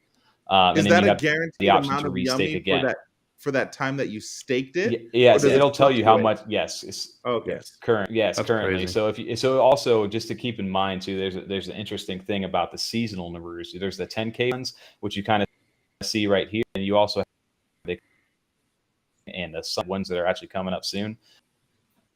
Is and then that you a have guaranteed the option amount to of restake yummy again for that time that you staked it? Yes, Or does it'll it tell you how fluctuate? much. Yes, it's Okay. Yes. currently. That's Currently. crazy. So also just to keep in mind too, there's an interesting thing about the seasonal Narus. There's the 10K ones, which you kind of see right here, and you also have the ones that are actually coming up soon.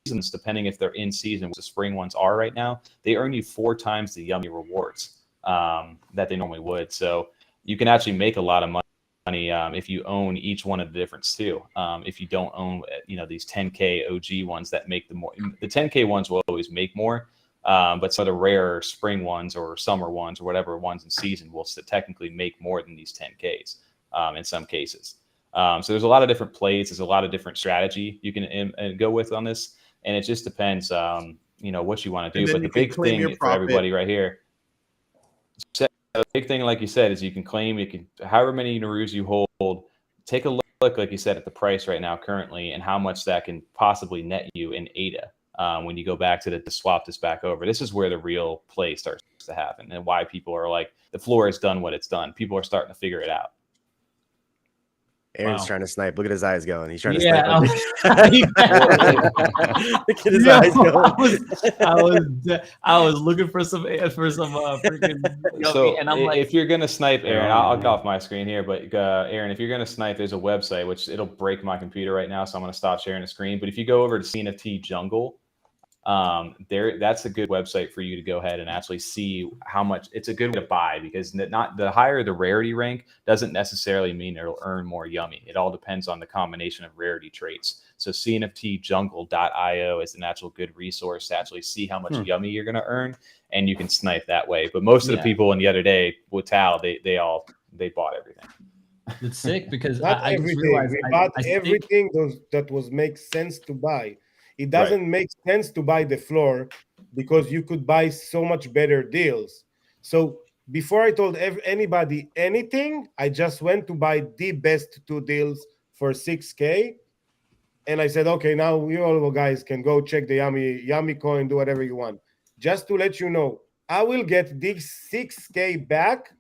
Seasons, depending if they're in season, what the spring ones are right now, they earn you 4 times the yummy rewards that they normally would. So you can actually make a lot of money if you own each one of the difference too. If you don't own, these 10K OG ones that make the 10K ones will always make more. But some of the rare spring ones or summer ones or whatever ones in season will technically make more than these 10Ks in some cases. So there's a lot of different plays. There's a lot of different strategy you can go with on this. And it just depends, what you want to do. But the big thing for everybody right here, the big thing, like you said, is you can claim, however many Narus you hold, take a look, like you said, at the price right now currently and how much that can possibly net you in ADA when you go back to swap this back over. This is where the real play starts to happen and why people are like, the floor has done what it's done. People are starting to figure it out. Aaron's trying to snipe. Look at his eyes going. He's trying to Yeah, snipe. Look at his eyes going. I was looking for some freaking yummy, so and I'm like, if you're gonna snipe, Aaron, I'll get off my screen here. But Aaron, if you're gonna snipe, there's a website which it'll break my computer right now, so I'm gonna stop sharing the screen. But if you go over to CNFT Jungle, that's a good website for you to go ahead and actually see how much. It's a good way to buy, because not the higher the rarity rank doesn't necessarily mean it'll earn more yummy. It all depends on the combination of rarity traits. So CNFTjungle.io is an actual good resource to actually see how much yummy you're going to earn, and you can snipe that way. But most of the people in the other day with Tal, they bought everything. it's sick because Not I just everything. realized We bought everything that makes sense to buy. It doesn't make sense to buy the floor because you could buy so much better deals. So before I told anybody anything, I just went to buy the best 2 deals for 6K. And I said, okay, now you all guys can go check the yummy coin, do whatever you want. Just to let you know, I will get these 6K back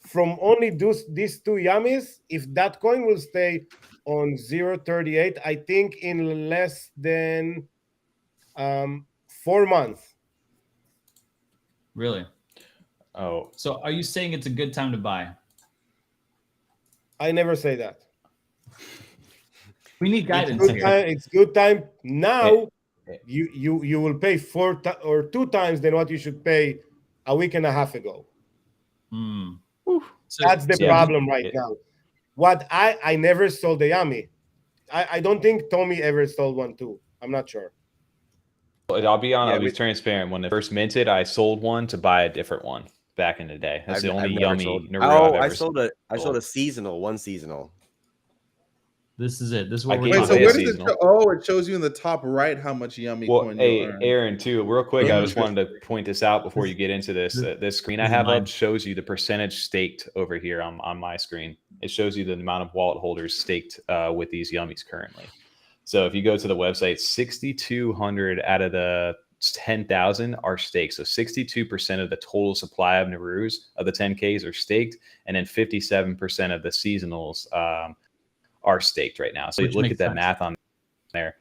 from only these 2 yummies if that coin will stay on 0.38, I think in less than 4 months. Really? Oh, so are you saying it's a good time to buy? I never say that. We need guidance here. It's good time now. You will pay 4 or 2 times than what you should pay a week and a half ago. So that's the problem right now. What I never sold the yummy. I don't think Tommy ever sold one too. I'm not sure. I'll be honest. I'll be transparent. When they first minted, I sold one to buy a different one back in the day. That's the only yummy. I sold a seasonal, one seasonal. This is it. This is what we're doing. So where does it show? Oh, it shows you in the top right how much yummy coin you earn. Aaron, too, real quick, I just wanted to point this out before you get into this. This screen I have up shows you the percentage staked over here on my screen. It shows you the amount of wallet holders staked with these yummies currently. So if you go to the website, 6,200 out of the 10,000 are staked. So 62% of the total supply of Narus of the 10Ks are staked, and then 57% of the seasonals are staked right now. So you look at that math on there.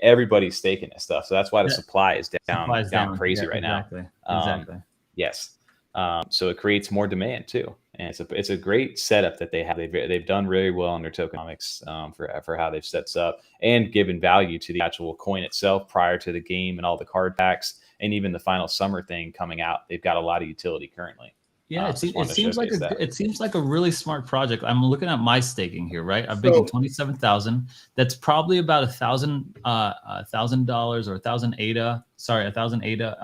Everybody's staking this stuff. So that's why the supply is down crazy right now. Exactly. Yes. So it creates more demand too. And it's a great setup that they have. They've done really well on their tokenomics for how they've set this up and given value to the actual coin itself prior to the game and all the card packs and even the final summer thing coming out. They've got a lot of utility currently. Yeah, it seems like a really smart project. I'm looking at my staking here, right? I'm making 27,000. That's probably about $1,000 or 1,000 ADA. Sorry, 1,000 ADA.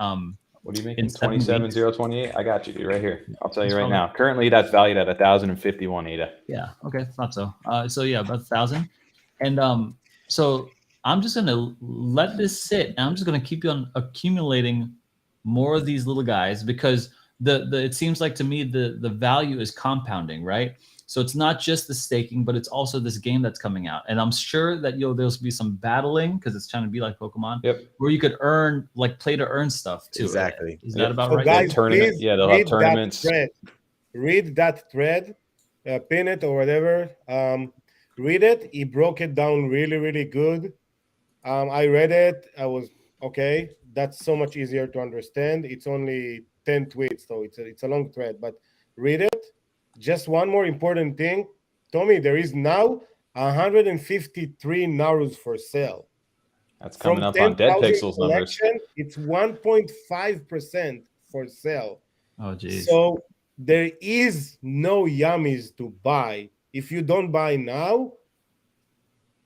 What are you making? 27,028. I got you, dude, right here. I'll tell you right now. Currently, that's valued at 1,051 ADA. Yeah. Okay. Thought so. So yeah, about 1,000. And so I'm just gonna let this sit, and I'm just gonna keep on accumulating more of these little guys because it seems like to me the value is compounding, right? So it's not just the staking, but it's also this game that's coming out, and I'm sure that there'll be some battling because it's trying to be like Pokemon, where you could play to earn stuff too. Exactly. Is that about so right? Guys, tournament, yeah, they'll have tournaments. Read that thread, pin it or whatever. Read it. He broke it down really, really good. I read it. I was okay. That's so much easier to understand. It's only 10 tweets, so it's a long thread, but read it. Just one more important thing, Tommy, there is now 153 Narus for sale. That's coming up on Dead Pixels numbers. It's 1.5% for sale. Oh, geez. So there is no yummies to buy. If you don't buy now,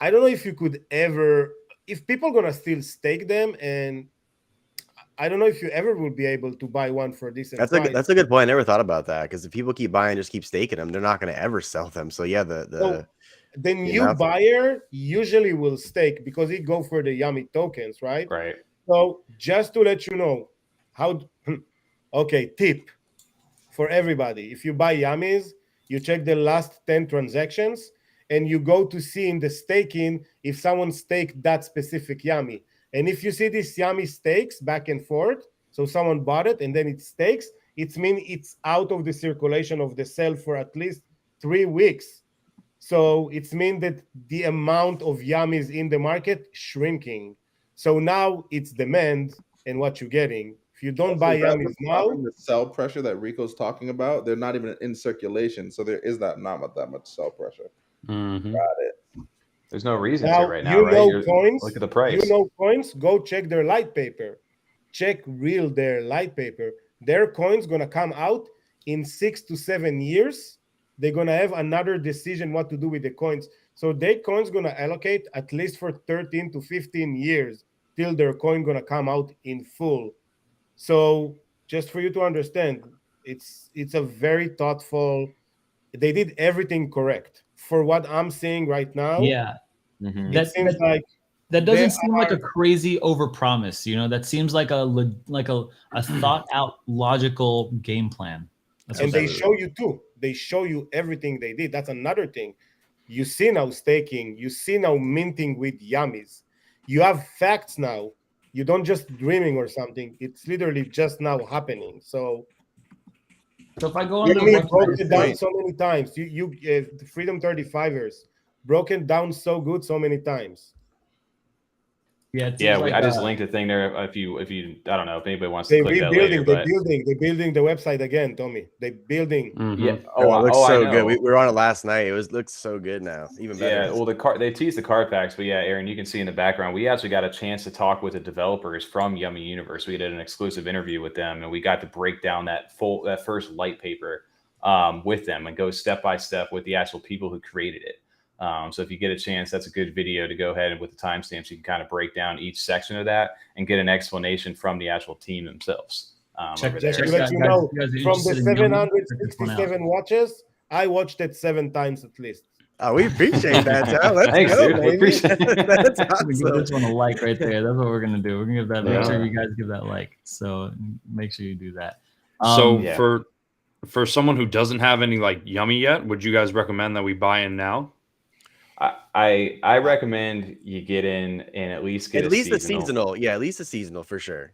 I don't know if you could ever, if people are going to still stake them, and I don't know if you ever will be able to buy one for this. That's a good point. I never thought about that because if people keep buying, just keep staking them, they're not going to ever sell them. So yeah, the new buyer usually will stake because he go for the yummy tokens, right? Right. So just to let you know tip for everybody. If you buy yummies, you check the last 10 transactions and you go to see in the staking if someone staked that specific yummy. And if you see this yummy stakes back and forth, so someone bought it and then it stakes, it means it's out of the circulation of the sale for at least 3 weeks. So it means that the amount of yummies in the market shrinking. So now it's demand and what you're getting. If you don't buy yummies now, the sell pressure that Rico's talking about, they're not even in circulation. So there is not that much sell pressure. Mm-hmm. Got it. There's no reason to right now, right? Coins. Look at the price. Coins. Go check their light paper. Check their light paper. Their coins gonna come out in 6 to 7 years. They're gonna have another decision what to do with the coins. So their coins gonna allocate at least for 13 to 15 years till their coin gonna come out in full. So just for you to understand, it's a very thoughtful. They did everything correct for what I'm seeing right now. Yeah, it seems like that doesn't seem like a crazy overpromise. That seems like a thought out logical game plan. And they show you too. They show you everything they did. That's another thing. You see now staking. You see now minting with yummies. You have facts now. You don't just dreaming or something. It's literally just now happening. So if I go on the website, broke it down so many times. You Freedom 35ers broken down so good so many times. Yeah, I just linked a thing there. If you, I don't know if anybody wants to They're click that later. They're building the website again, Tommy. They're building. Mm-hmm. Yeah. It looks so good. We were on it last night. It looks so good now, even better. Yeah. Well, they teased the card packs, but yeah, Aaron, you can see in the background, we actually got a chance to talk with the developers from Yummy Universe. We did an exclusive interview with them, and we got to break down that first light paper with them and go step by step with the actual people who created it. So if you get a chance, that's a good video to go ahead and with the timestamps, you can kind of break down each section of that and get an explanation from the actual team themselves. Just to let you know, from the 767 watches, I watched it 7 times at least. Oh, we appreciate that, Joe. Thanks, dude. We appreciate it. That's awesome. We give this one a like right there. That's what we're gonna do. We're gonna give that. Make sure you guys give that like. So make sure you do that. For someone who doesn't have any like yummy yet, would you guys recommend that we buy in now? I recommend you get in and at least get the seasonal. Yeah, at least a seasonal for sure.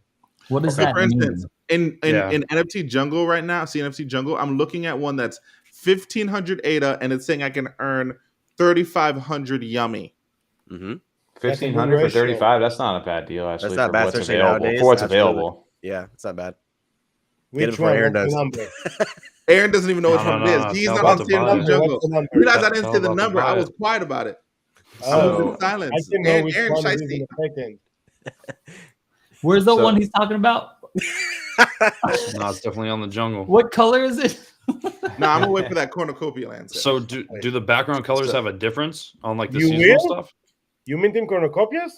What does that for instance, mean? In NFT Jungle right now, CNFT Jungle, I'm looking at one that's 1,500 ADA and it's saying I can earn 3,500 yummy. Mm-hmm. 1,500 for 35. That's not a bad deal, actually. That's not bad, for what's available. Yeah, it's not bad. Get it Which before one? Aaron What's the does. number? Aaron doesn't even know which No, one it is. no, He's tell not about on to CNFT buy it. Jungle. What's the number? You realize I didn't Tell say the about to number. buy I it. was quiet about it. I Oh, was in So- silence. I can know Aaron, which Aaron one it is in Shiesty. a second. Where's the So- one he's talking about? No, it's definitely on the jungle. What color is it? No, I'm gonna wait for that cornucopia land set. So do the background colors have a difference on like the You seasonal will? stuff? You minting Cornucopias?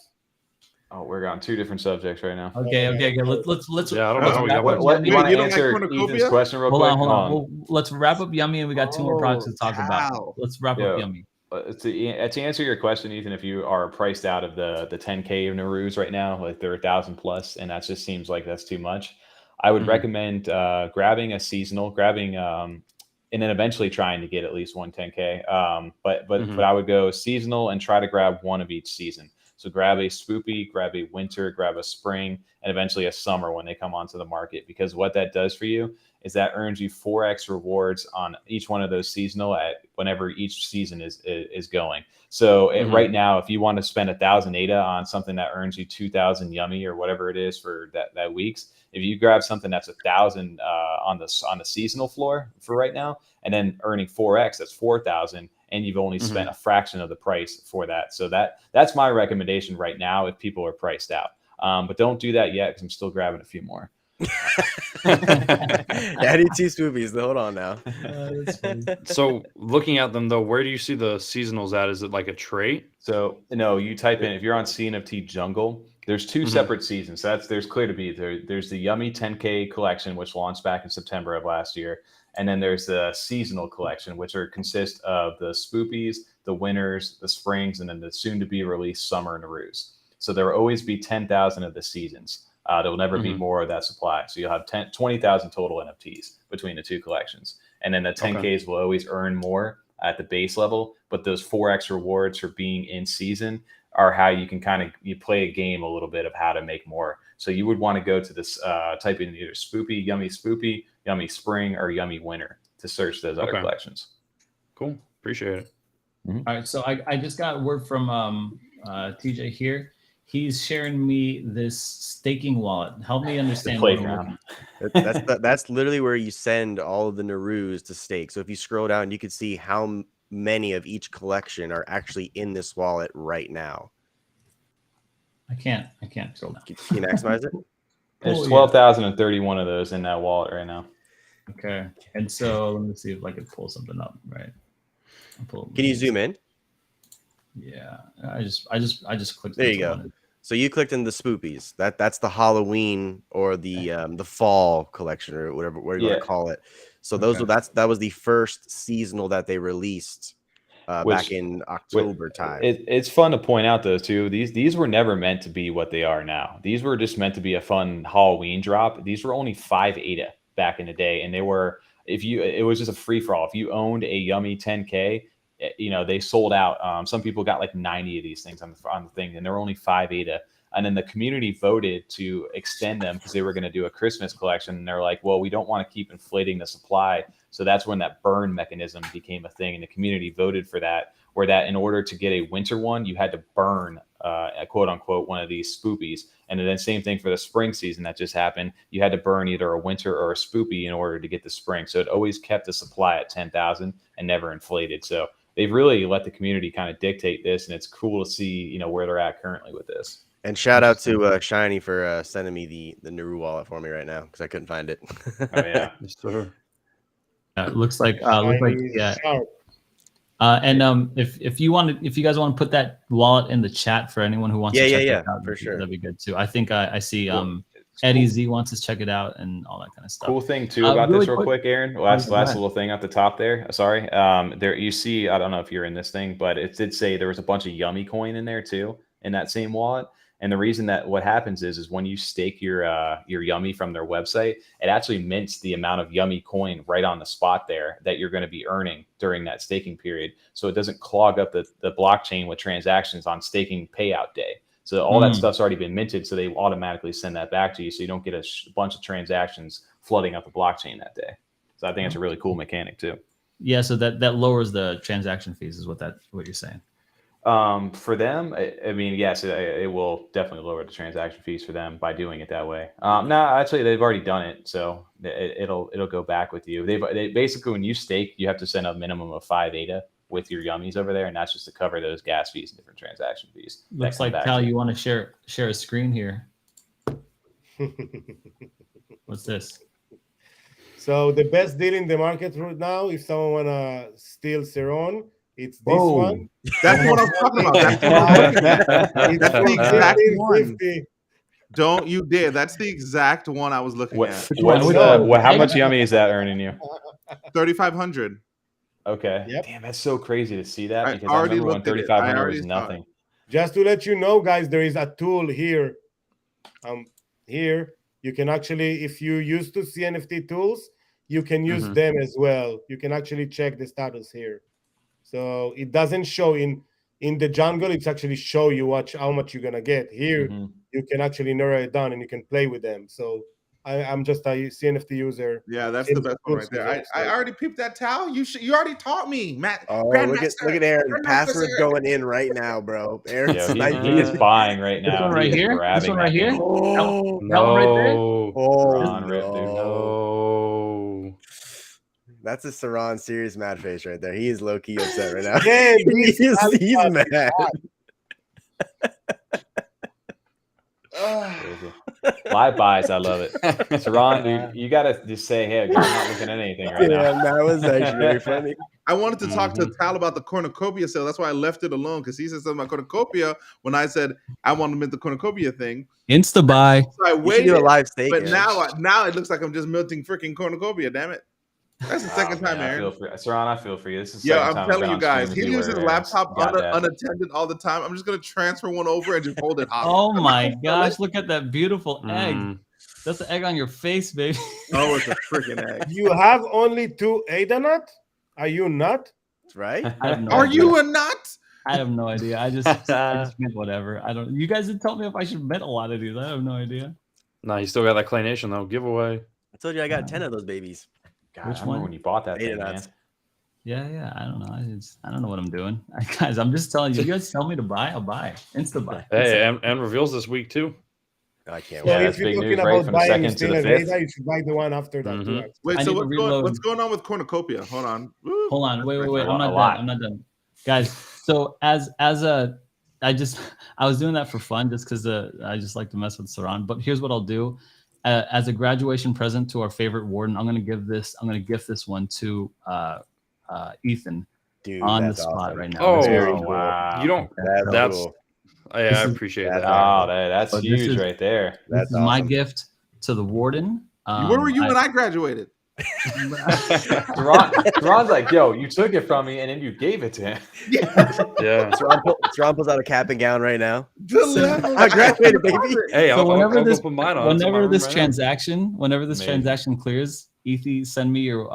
Oh, we're on two different subjects right now. Okay. Let's. Yeah, I don't let's know. Oh. We got wrap up a bunch. What, you Wait, want you to don't like answer cornucopia? Ethan's question real Hold quick? on, hold on. Well, let's wrap up Yummy, and we got two more products to talk about. wow. Let's wrap Yeah. up Yummy. To answer your question, Ethan, if you are priced out of the 10K of Narus right now, like they're 1,000 plus, and that just seems like that's too much, I would Mhm. recommend grabbing a seasonal, and then eventually trying to get at least one 10K. But I would go seasonal and try to grab one of each season. So grab a spoopy, grab a winter, grab a spring, and eventually a summer when they come onto the market. Because what that does for you is that earns you 4x rewards on each one of those seasonal at whenever each season is going. So right now, if you want to spend 1,000 ADA on something that earns you 2,000 Yummy or whatever it is for that weeks, if you grab something that's 1,000 on the seasonal floor for right now, and then earning 4x, that's 4,000, and you've only spent a fraction of the price for that. So that's my recommendation right now if people are priced out. But don't do that yet because I'm still grabbing a few more. I need 2 spoopies. Hold on now. That's funny. So looking at them though, where do you see the seasonals at? Is it like a trait? So no, you type in if you're on CNFT Jungle. There's two separate seasons. There's clear to be there's the Yummy 10K collection, which launched back in September of last year, and then there's the seasonal collection, which consist of the spoopies, the winters, the springs, and then the soon to be released summer Narus. So there will always be 10,000 of the seasons. There will never be more of that supply. So you'll have 20,000 total NFTs between the two collections. And then the 10Ks will always earn more at the base level, but those 4x rewards for being in season are how you can you play a game a little bit of how to make more. So you would want to go to this, type in either Spoopy, Yummy Spring, or Yummy Winter to search those other collections. Cool. Appreciate it. All right, so I just got word from TJ here. He's sharing me this staking wallet. Help me understand what I'm looking at. That's literally where you send all of the Narus to stake. So if you scroll down, you can see how many of each collection are actually in this wallet right now. I can't scroll down. Can you maximize it? There's 12,031 of those in that wallet right now. Okay, and so let me see if I can pull something up. Right. Can you zoom in? Yeah, I just clicked. There you go. So you clicked in the spoopies. That's the Halloween or the fall collection or whatever you want to call it. So that was the first seasonal that they released back in October time. It's fun to point out though too. These were never meant to be what they are now. These were just meant to be a fun Halloween drop. These were only 5 ADA back in the day, and they were it was just a free for all. If you owned a Yummy 10K, they sold out. Some people got like 90 of these things on the thing, and there were only 5 ADA. And then the community voted to extend them because they were going to do a Christmas collection. And they're like, well, we don't want to keep inflating the supply. So that's when that burn mechanism became a thing. And the community voted for that, where that in order to get a winter one, you had to burn, quote unquote, one of these spoopies. And then same thing for the spring season that just happened. You had to burn either a winter or a spoopy in order to get the spring. So it always kept the supply at 10,000 and never inflated. So they've really let the community kind of dictate this, and it's cool to see, where they're at currently with this. And shout out to Shiny for sending me the Naru wallet for me right now because I couldn't find it. Oh yeah, it looks like yeah. And if you guys want to put that wallet in the chat for anyone who wants to check it out, for sure, that'd be good too. I think I see Eddie Z wants to check it out and all that kind of stuff. Cool thing too about this real quick, Aaron. Last little thing at the top there. Sorry. There you see, I don't know if you're in this thing, but it did say there was a bunch of Yummy coin in there too, in that same wallet. And the reason that what happens is when you stake your Yummy from their website, it actually mints the amount of Yummy coin right on the spot there that you're going to be earning during that staking period. So it doesn't clog up the blockchain with transactions on staking payout day. So all that stuff's already been minted, so they automatically send that back to you, so you don't get a bunch of transactions flooding up the blockchain that day. So I think it's a really cool mechanic too. Yeah, so that lowers the transaction fees, is what you're saying. For them, I mean, yes, it will definitely lower the transaction fees for them by doing it that way. No, actually, they've already done it, so it'll go back with you. They basically, when you stake, you have to send a minimum of 5 ADA with your yummies over there, and that's just to cover those gas fees and different transaction fees. Looks like Cal, you want to share a screen here. What's this? So the best deal in the market right now, if someone wanna steal Ceron, it's this one. That's what I'm talking about. That's what I'm looking at. It's That's the exact one. 1550. Don't you dare. That's the exact one I was looking at. How much yummy is that earning you? 3,500. Okay. Yep. Damn, that's so crazy to see that, I because I already remember when looked at it. 3,500 I was already saw nothing. Just to let you know, guys, there is a tool here. Here you can actually, if you use to CNFT tools, you can use them as well. You can actually check the status here. So it doesn't show in the jungle. It's actually show you how much you're gonna get. Here you can actually narrow it down and you can play with them. So I'm just a CNFT user. Yeah, that's the best one right there. I already peeped that towel. You already taught me, Matt. Oh, look at Aaron. Password going in right now, bro. Aaron's he is buying right now. This one right here? This one right here? Oh, That one right there? no. Rip, dude. No. That's a Saran serious mad face right there. He is low key upset right now. Yeah, he's mad. Live buys, I love it. Saran, dude, you gotta just say, "Hey, I'm not looking at anything right now." Yeah, that was actually very funny. I wanted to talk to Tal about the Cornucopia sale. That's why I left it alone, because he said something about Cornucopia when I said I want to mint the Cornucopia thing. Insta buy. So I waited, do a live stake, but Aaron. now it looks like I'm just minting freaking Cornucopia. Damn it! That's the second time, Aaron. Saran, I feel for you. This is the Yeah, second I'm time telling you guys, he leaves his laptop unattended unattended all the time. I'm just gonna transfer one over and just hold it hot. Oh my gosh, look at that beautiful egg. That's the egg on your face, baby. Oh, it's a freaking egg. You have only 2 ADA nut? Are you nut? That's right. Are you a nut? I have no idea. I just meant whatever. I don't. You guys had told me if I should bet a lot of these. I have no idea. No, you still got that Clay Nation though giveaway. I told you I got 10 of those babies. God, Which I remember one? when you bought that thing, man. Yeah. I don't know. I don't know what I'm doing, guys. I'm just telling you. You guys tell me to buy, I'll buy. Insta buy. Hey, and reveals this week too. I can't So wait. if you're talking about buying still an ADA, you should buy the one after that too. Wait, so what's going on with Cornucopia? Hold on. Hold on. Wait. I'm not done. Guys, so I was doing that for fun just because I just like to mess with Saran. But here's what I'll do. As a graduation present to our favorite warden, I'm gonna gift this one to Ethan. Dude, on the spot right now. Oh, wow. You don't. That's cool. I appreciate that. Oh, that's huge right there. That's awesome. My gift to the warden. Where were you when I graduated? Ron's like, yo, you took it from me and then you gave it to him. Yeah. Ron pulls out a cap and gown right now. I graduated, baby. Hey, so whenever this transaction clears, Ethy, send me your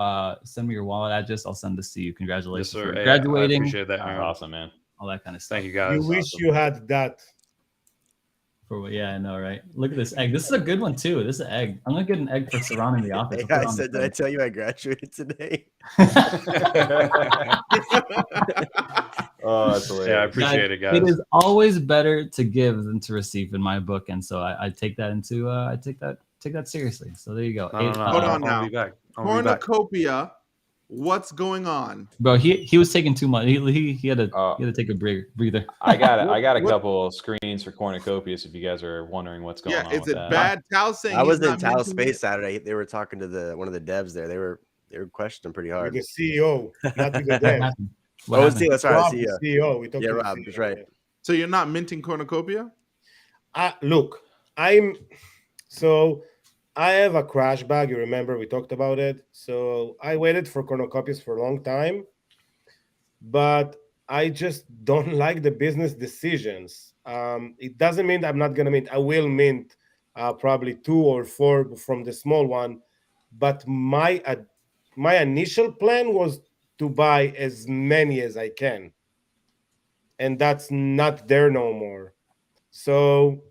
wallet address. I'll send this to you. Congratulations for graduating. I appreciate that. That's awesome, man. All that kind of stuff. Thank you, guys. You wish you had that. Yeah, I know, right? Look at this egg. This is a good one too. This is an egg. I'm gonna get an egg for Saran in the office. Hey, I said, did I tell you I graduated today? Oh, that's hilarious. Yeah, I appreciate it, guys. It is always better to give than to receive in my book, and so I take that into take that seriously. So there you go. Hold on now. Cornucopia. What's going on, bro? He was taking too much. He had to take a breather. I got a couple of screens for Cornucopias if you guys are wondering what's going on. Yeah, is it bad? Tal saying I was in Tal Space Saturday. They were talking to one of the devs there. They were questioning pretty hard. The CEO, not the dev. That's right. CEO. We talked to Rob. That's right. So you're not minting Cornucopia? Look, I have a crash bag. You remember we talked about it. So I waited for Cornucopias for a long time, but I just don't like the business decisions. It doesn't mean I'm not going to mint. I will mint probably 2 or 4 from the small one, but my initial plan was to buy as many as I can, and that's not there no more. So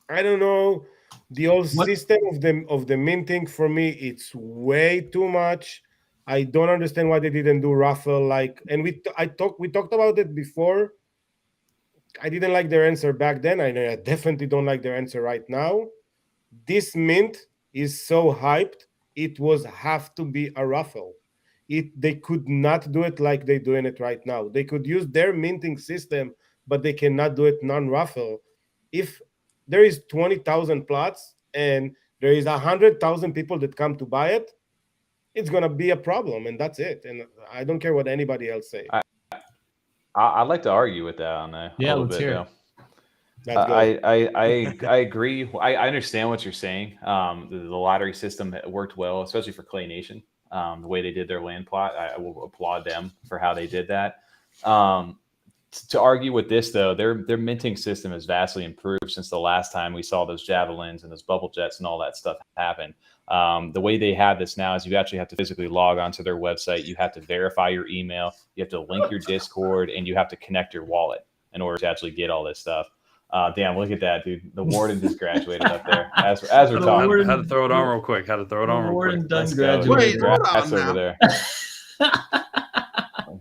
I don't know. The old system of the minting for me, it's way too much. I don't understand why they didn't do raffle and we talked about it before. I didn't like their answer back then. I definitely don't like their answer right now. This mint is so hyped. It was have to be a raffle. They could not do it like they're doing it right now. They could use their minting system, but they cannot do it non-raffle. If there is 20,000 plots and there is 100,000 people that come to buy it, it's gonna be a problem, and that's it. And I don't care what anybody else say. I'd like to argue with that on a Yeah, little let's bit hear though. it. Let's go. I agree. I understand what you're saying. The lottery system worked well, especially for Clay Nation. The way they did their land plot, I will applaud them for how they did that. To argue with this though, their minting system has vastly improved since the last time we saw those javelins and those bubble jets and all that stuff happen. The way they have this now is you actually have to physically log onto their website. You have to verify your email. You have to link your Discord, and you have to connect your wallet in order to actually get all this stuff. Damn, look at that, dude. The warden just graduated up there. As we're The talking, warden- Had to throw it on real quick. Had to throw it on real Warden quick. done Let's go, dude. graduated. Wait, hold Congrats on over there.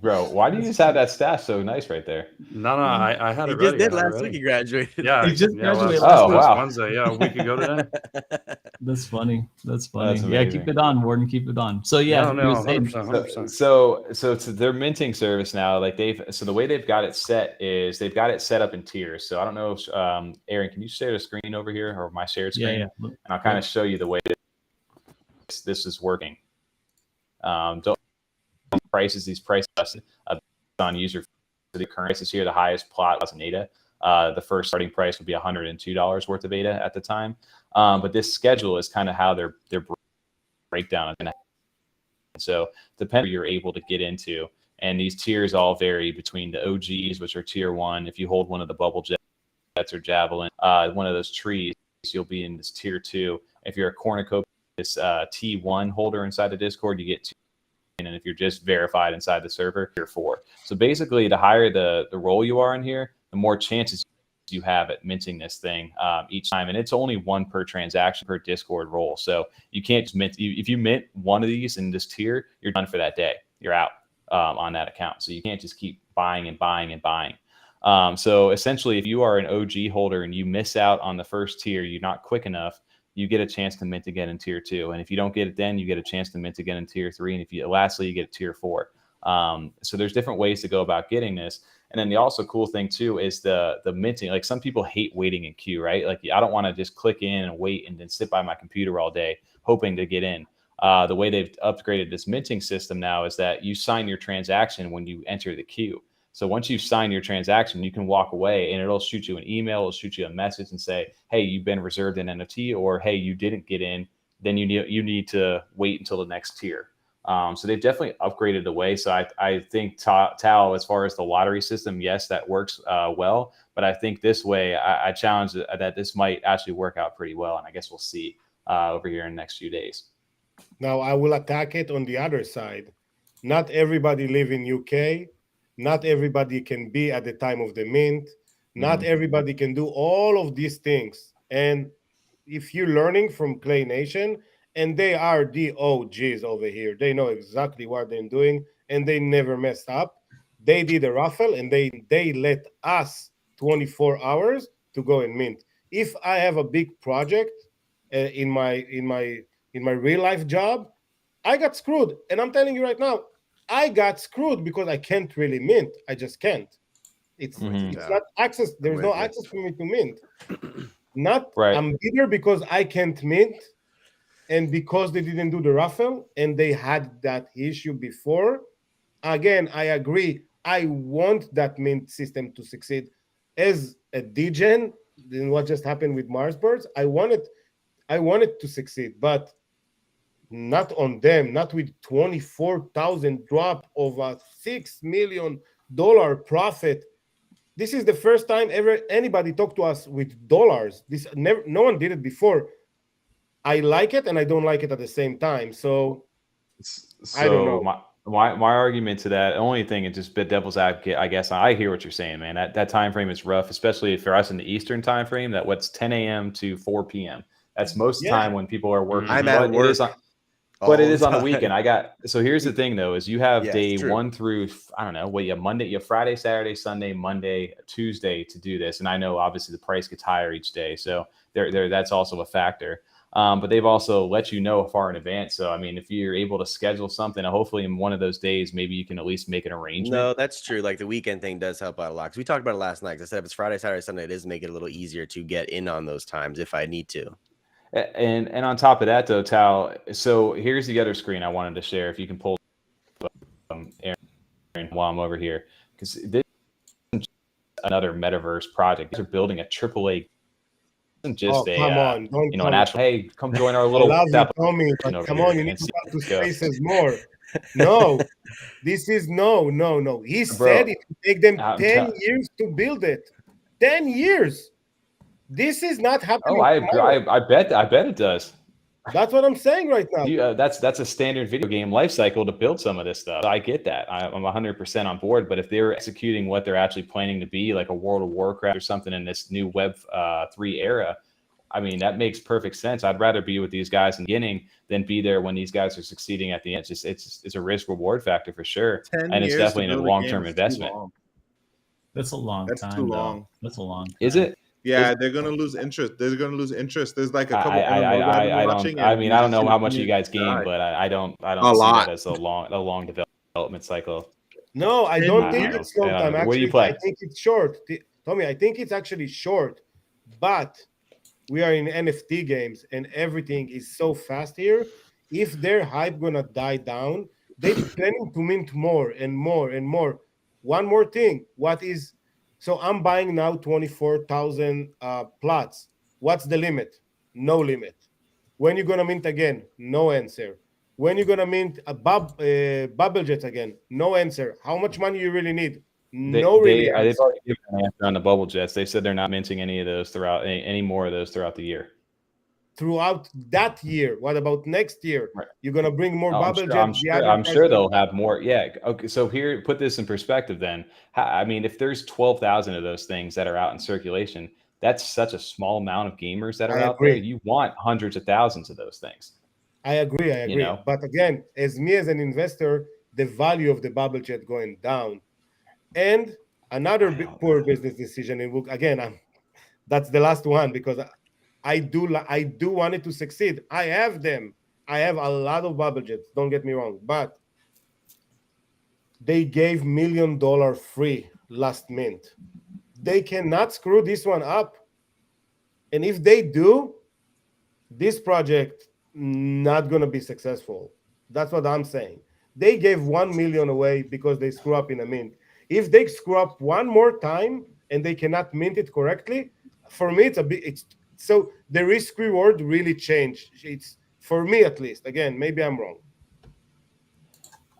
Bro, why do you just have that stash so nice right there? No, I had He it just ready. did I had it last week. ready. He graduated. Yeah, He just yeah, graduated last week. last Wow. Wednesday. Yeah, a week ago today. That's funny. That's funny. That's Yeah, amazing. keep it on, Warden. Keep it on. So yeah, No, you were saying- 100%. So to their minting service now, like the way they've got it set is they've got it set up in tiers. So I don't know if Aaron, can you share the screen over here or my shared screen? yeah. And I'll kind of show you the way this is working. Don't prices these prices on user the current prices here. The highest plot was an ADA. The first starting price would be $102 worth of ADA at the time. But this schedule is kind of how their breakdown is going to happen. So depending on where you're able to get into, and these tiers all vary between the OGs, which are tier 1. If you hold one of the bubble jets or javelin, one of those trees, you'll be in this tier 2. If you're a Cornucopias T1 holder inside the Discord, you get 2. And if you're just verified inside the server, tier 4. So basically, the higher the role you are in here, the more chances you have at minting this thing each time. And it's only 1 per transaction per Discord role. So you can't just mint. If you mint one of these in this tier, you're done for that day. You're out on that account. So you can't just keep buying and buying and buying. So essentially, if you are an OG holder and you miss out on the first tier, you're not quick enough, you get a chance to mint again in tier 2. And if you don't get it then, you get a chance to mint again in tier 3. And if you lastly, you get tier 4. So there's different ways to go about getting this. And then the also cool thing too is the minting. Like some people hate waiting in queue, right? Like I don't want to just click in and wait and then sit by my computer all day hoping to get in. The way they've upgraded this minting system now is that you sign your transaction when you enter the queue. So once you've signed your transaction, you can walk away and it'll shoot you an email, it'll shoot you a message and say, hey, you've been reserved an NFT, or hey, you didn't get in, then you need to wait until the next tier. So they've definitely upgraded the way. So I think Tao, as far as the lottery system, yes, that works well. But I think this way, I challenge that this might actually work out pretty well. And I guess we'll see over here in the next few days. Now I will attack it on the other side. Not everybody live in UK. Not everybody can be at the time of the mint. Not everybody can do all of these things. And if you're learning from Clay Nation, and they are the OGs over here, they know exactly what they're doing, and they never messed up. They did a raffle, and they let us 24 hours to go and mint. If I have a big project in my real life job, I got screwed, and I'm telling you right now, I got screwed because I can't really mint. I just can't. It's not access. There's no access for me to mint. Not right. I'm bitter because I can't mint, and because they didn't do the raffle, and they had that issue before. Again, I agree. I want that mint system to succeed. As a degen, in what just happened with Marsbirds, I want it to succeed, but not on them, not with 24,000 drop of a $6 million profit. This is the first time ever anybody talked to us with dollars. No one did it before. I like it and I don't like it at the same time. So I don't know. My argument to that, the only thing is just bit devil's advocate, I guess. I hear what you're saying, man. That time frame is rough, especially for us in the Eastern time frame. That what's 10 a.m. to 4 p.m. That's most of the time when people are working. I'm at work. But it all is the on the time. weekend. So here's the thing though, is you have Yes, day true. 1 through, I don't know, you have Monday, you have Friday, Saturday, Sunday, Monday, Tuesday to do this. And I know obviously the price gets higher each day. So that's also a factor. But they've also let you know far in advance. So I mean, if you're able to schedule something, hopefully in one of those days, maybe you can at least make an arrangement. No, that's true. Like the weekend thing does help out a lot. 'Cause we talked about it last night. 'Cause I said if it's Friday, Saturday, Sunday, it does make it a little easier to get in on those times if I need to. And on top of that, though, Tal, so here's the other screen I wanted to share. If you can pull Aaron while I'm over here, because this is another metaverse project. They're building a AAA. Isn't just come on, don't an come actual. Hey, come join our I little. love you, Tommy, but over come here on, you need and to see talk to this go. Spaces more. No, this is no. He Bro, said it would take them I'm 10 tell- years to build it. 10 years. This is not happening Oh, I agree. tomorrow. I bet it does. That's what I'm saying right now. That's a standard video game life cycle to build some of this stuff. I get that. I'm 100% on board. But if they're executing what they're actually planning to be, like a World of Warcraft or something in this new Web 3 era, I mean, that makes perfect sense. I'd rather be with these guys in the beginning than be there when these guys are succeeding at the end. It's a risk reward factor for sure, 10 and it's years to definitely a build a long game term is too investment. long. That's a long That's time. too though. long. That's a long time. Is it? Yeah, they're gonna lose interest. There's a couple MMOs I've been I watching. don't. I and mean, you I don't just know see how the much you community guys game, die. but I don't A see lot. that as a long development cycle. No, I 10 don't think years? it's long I don't time. know. What do you Actually, I play? think it's short. Tommy, I think it's actually short, but we are in NFT games and everything is so fast here. If their hype gonna die down, they planning to mint more and more and more. One more thing, so I'm buying now 24,000 plots. What's the limit? No limit. When you gonna mint again? No answer. When you gonna mint a bubble jet again? No answer. How much money you really need? No really They've answer. already given an answer on the bubble jets. They said they're not minting any of those throughout any more of those throughout the year. Throughout that year. What about next year? Right. You're gonna bring more Oh, bubble jets. I'm sure they'll have more. Yeah. Okay. So here, put this in perspective. Then, I mean, if there's 12,000 of those things that are out in circulation, that's such a small amount of gamers that are out there. You want hundreds of thousands of those things. I agree. You know? But again, as an investor, the value of the bubble jet going down, and another poor business decision. And again, that's the last one because I do want it to succeed. I have them. I have a lot of bubble jets. Don't get me wrong, but they gave $1 million free last mint. They cannot screw this one up. And if they do, this project not gonna be successful. That's what I'm saying. They gave 1 million away because they screw up in a mint. If they screw up one more time and they cannot mint it correctly, for me it's so the risk reward really changed. It's for me at least. Again, maybe I'm wrong.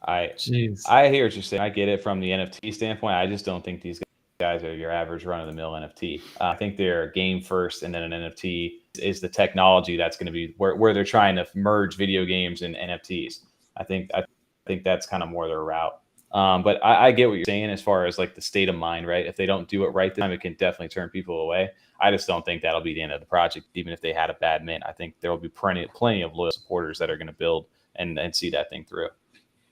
I hear what you're saying. I get it from the NFT standpoint. I just don't think these guys are your average run-of-the-mill NFT. I think they're game first, and then an NFT is the technology that's going to be where they're trying to merge video games and NFTs. I think that's kind of more their route. But I get what you're saying as far as like the state of mind, right? If they don't do it right this time, it can definitely turn people away. I just don't think that'll be the end of the project. Even if they had a bad mint, I think there will be plenty of loyal supporters that are going to build and see that thing through.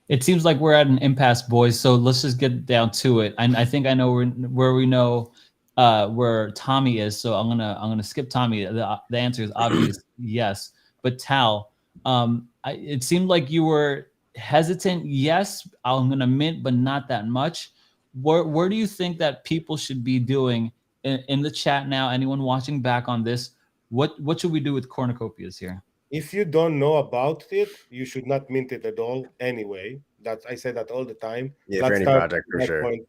It seems like we're at an impasse, boys. So let's just get down to it. I think I know where we know where Tommy is. So I'm gonna skip Tommy. The answer is obvious, yes. But Tal, it seemed like you were hesitant. Yes, I'm gonna mint, but not that much. Where do you think that people should be doing in the chat now? Anyone watching back on this? What should we do with Cornucopias here? If you don't know about it, you should not mint it at all anyway. I say that all the time. Yeah, for any project, for sure. Point.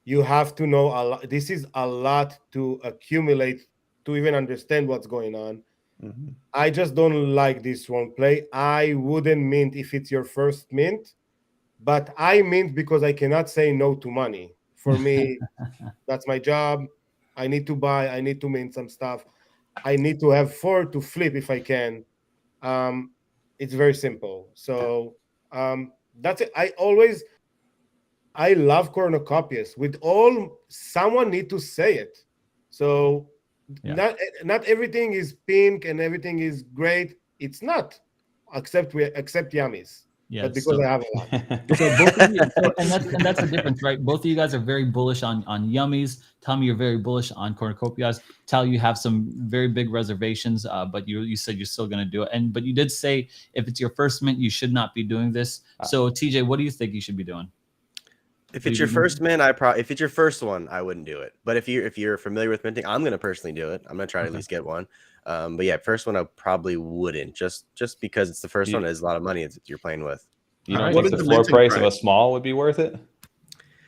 You have to know a lot. This is a lot to accumulate to even understand what's going on. Mm-hmm. I just don't like this one play. I wouldn't mint if it's your first mint, but I mint because I cannot say no to money. For me, that's my job. I need to buy. I need to mint some stuff. I need to have 4 to flip if I can. It's very simple. So that's it. I love Cornucopias. Someone need to say it. So not everything is pink and everything is great. It's not. except yummies. Yeah, But because so I have a lot. so both of you, and that's the difference, right? Both of you guys are very bullish on yummies. Tommy, you're very bullish on cornucopias. Tal, you have some very big reservations, but you said you're still going to do it. But you did say if it's your first mint, you should not be doing this. So TJ, what do you think you should be doing? If it's your first mint, if it's your first one, I wouldn't do it. But if you're familiar with minting, I'm gonna personally do it. I'm gonna try to at least get one. But yeah, first one I probably wouldn't, just because it's the first one. It's a lot of money you're playing with. You don't think the floor price of a small would be worth it?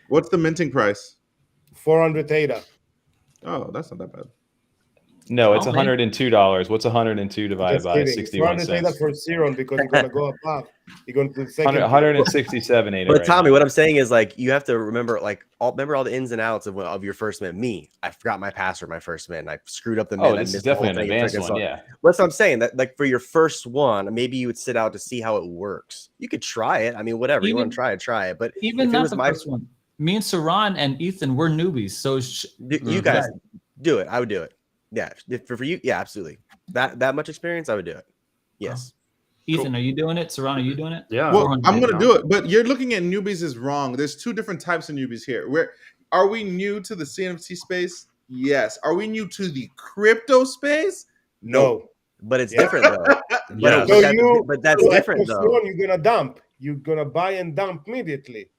What's the minting price? 400 ADA. Oh, that's not that bad. No, it's $102. What's 102 divided by 61 cents? 400 ADA for Serum because you're gonna go above. You're going to the second. 167 ADA. But Tommy, what I'm saying is like you have to remember all the ins and outs of your first mint. Me, I forgot my password my first mint. I screwed up the mint. Oh, this is definitely an advanced one. Yeah. That's what I'm saying. That like for your first one, maybe you would sit out to see how it works. You could try it. I mean, whatever you want to try it. But even not the first one. Me and Saran and Ethan, we're newbies. So you guys do it. I would do it. Yeah, for you, yeah, absolutely. That much experience, I would do it. Yes. Ethan, are you doing it? Saran, are you doing it? Yeah. Well, I'm going to do it, but you're looking at newbies is wrong. There's two different types of newbies here. Are we new to the CNFT space? Yes. Are we new to the crypto space? No. But it's different though. Yeah. But that's different though. You're gonna dump. You're gonna buy and dump immediately.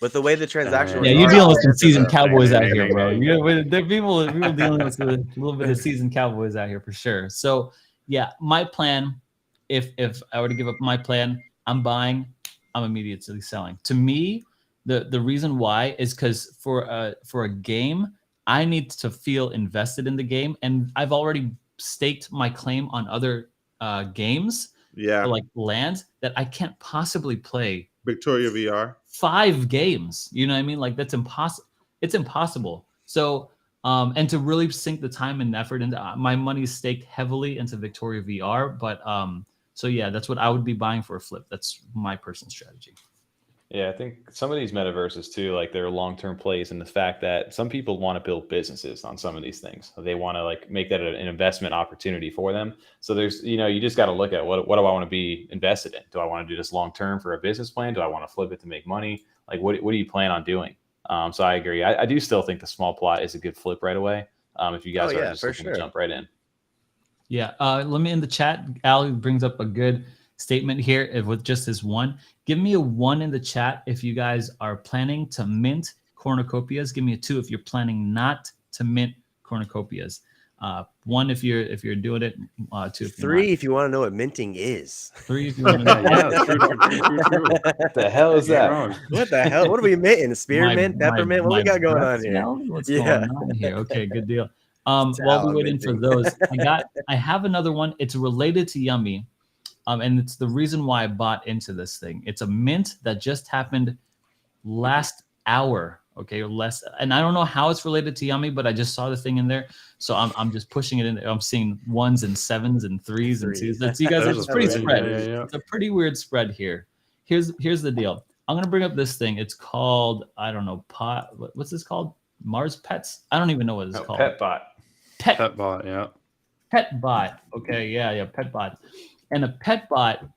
But the way the transaction, you're dealing with some seasoned cowboys out here, bro. There are people dealing with a little bit of seasoned cowboys out here for sure. So yeah, my plan, if I were to give up my plan, I'm buying, I'm immediately selling. To me, the reason why is because for a game, I need to feel invested in the game, and I've already staked my claim on other games, like lands that I can't possibly play. Victoria VR 5 games, you know what I mean? Like that's impossible. It's impossible. So and to really sink the time and effort into my money is staked heavily into Victoria VR, but so yeah, that's what I would be buying for a flip. That's my personal strategy. Yeah, I think some of these metaverses too, like their long-term plays, and the fact that some people want to build businesses on some of these things. They want to like make that an investment opportunity for them. So there's, you just got to look at what do I want to be invested in? Do I want to do this long-term for a business plan? Do I want to flip it to make money? Like what do you plan on doing? So I agree. I do still think the small plot is a good flip right away. If you guys are just looking to jump right in. Yeah. Let me in the chat. Ali brings up a good statement here with just this one. Give me a 1 in the chat if you guys are planning to mint cornucopias. Give me a 2 if you're planning not to mint cornucopias. 1 if you're doing it. 2 if 3 if you want to know what minting is. 3 if you want to know. True. What the hell is that? What the hell? What are we minting? Spearmint, peppermint? What we got going on here? What's going on here? Okay, good deal. While we're waiting for those, I have another one. It's related to Yummy. And it's the reason why I bought into this thing. It's a mint that just happened last hour, okay, or less. And I don't know how it's related to Yummy, but I just saw the thing in there, so I'm just pushing it in there. I'm seeing 1s and 7s and 3s and 2s. You guys, it's pretty spread. It's a pretty weird spread here. Here's the deal. I'm gonna bring up this thing. It's called, I don't know, what's this called? Mars Pets? I don't even know what it's called. Petbot. Petbot, yeah. Petbot. Okay, yeah, Petbot. And a Petbot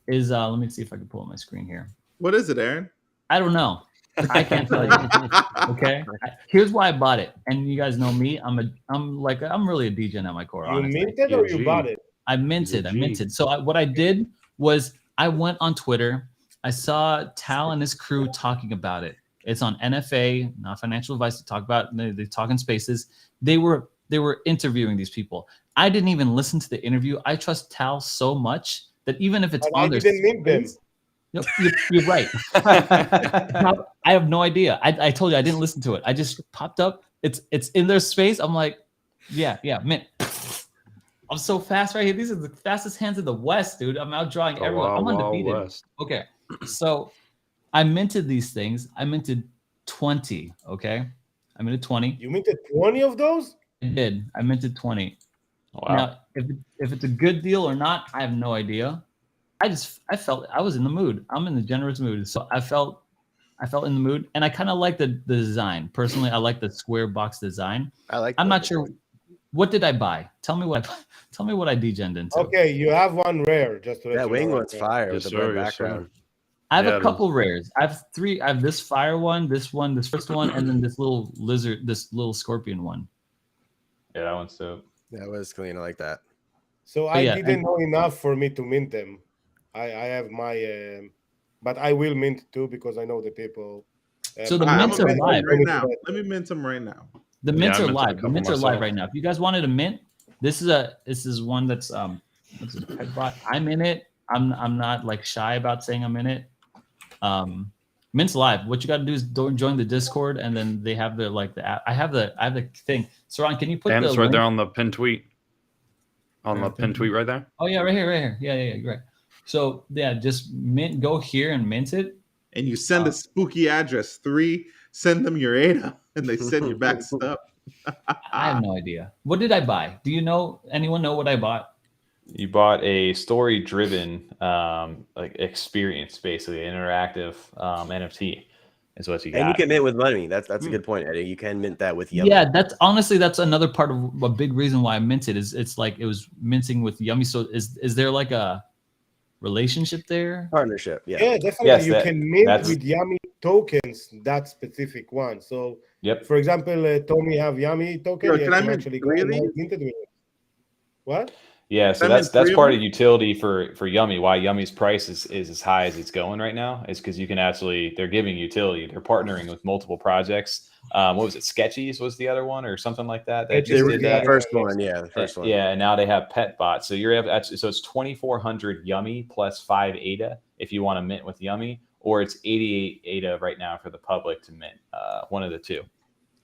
is, let me see if I can pull up my screen here. What is it, Aaron? I don't know. I can't tell you. Okay. Here's why I bought it. And you guys know me. I'm really a DJ at my core. You honestly. minted or you bought it? I minted. So what I did was I went on Twitter. I saw Tal and his crew talking about it. It's on NFA, not financial advice, to talk about. They talk in spaces. They were interviewing these people. I didn't even listen to the interview. I trust Tal so much that even if it's on their space, you're right. I have no idea. I told you I didn't listen to it. I just popped up. It's in their space. I'm like, yeah, mint. I'm so fast right here. These are the fastest hands in the West, dude. I'm out drawing everyone. I'm undefeated. Okay, so I minted these things. I minted 20. Okay, I minted 20. You minted 20 of those? I did. I minted 20. Wow. Now, if it's a good deal or not, I have no idea. I felt I was in the mood. I'm in the generous mood, so I felt in the mood, and I kind of like the design. Personally, I like the square box design. I like. I'm not sure. What did I buy? Tell me what I degened into. Okay, you have one rare. Just to let That you wing know one's fire with Yes, the red sir, yes, sir. background. I have Yeah, a it couple rares. I have 3. I have this fire one, this first one, and then this little lizard, this little scorpion one. Yeah, that one's dope. That was clean. I like that. So I didn't know enough for me to mint them. I have my, but I will mint too because I know the people. So the I'm mints gonna are mint live. them right now. Let me mint them right now. The mints I are minted a live. The couple mints are live myself. right now. If you guys wanted a mint, this is one that's what's it, pet bot? I'm in it. I'm not like shy about saying I'm in it. Mint's live. What you got to do is join the Discord, and then they have the app. I have the thing. Saran, can you put And the it's right link? there on the pin tweet. On the pin tweet right there. Oh yeah, right here. Yeah, right. So yeah, just go here and mint it. And you send a spooky address 3. Send them your ADA, and they send you back stuff. I have no idea. What did I buy? Do you know? Anyone know what I bought? You bought a story-driven like experience, basically an interactive NFT is what you got. And you can mint with money. That's a good point, Eddie. You can mint that with Yummy. Yeah, that's another part of a big reason why I minted is it's like it was minting with Yummy. So is there like a relationship there? Partnership, yeah. Yeah, definitely. Yes, you that- can mint that's- with Yummy tokens that specific one. So, Yep. for example, Tommy have Yummy token. Yo, you can I can mint actually 3 of go and these? mint it with it. What? Yeah, so I meant that's 3 of part them? of utility for Yummy. Why Yummy's price is as high as it's going right now is because you can actually they're giving utility. They're partnering with multiple projects. What was it? Sketchies was the other one or something like that. That Sketchies just was did the that. other First one, one, yeah, the first one. Yeah, and now they have pet bots. So so it's 2,400 Yummy plus 5 ADA if you want to mint with Yummy, or it's 88 ADA right now for the public to mint. One of the two.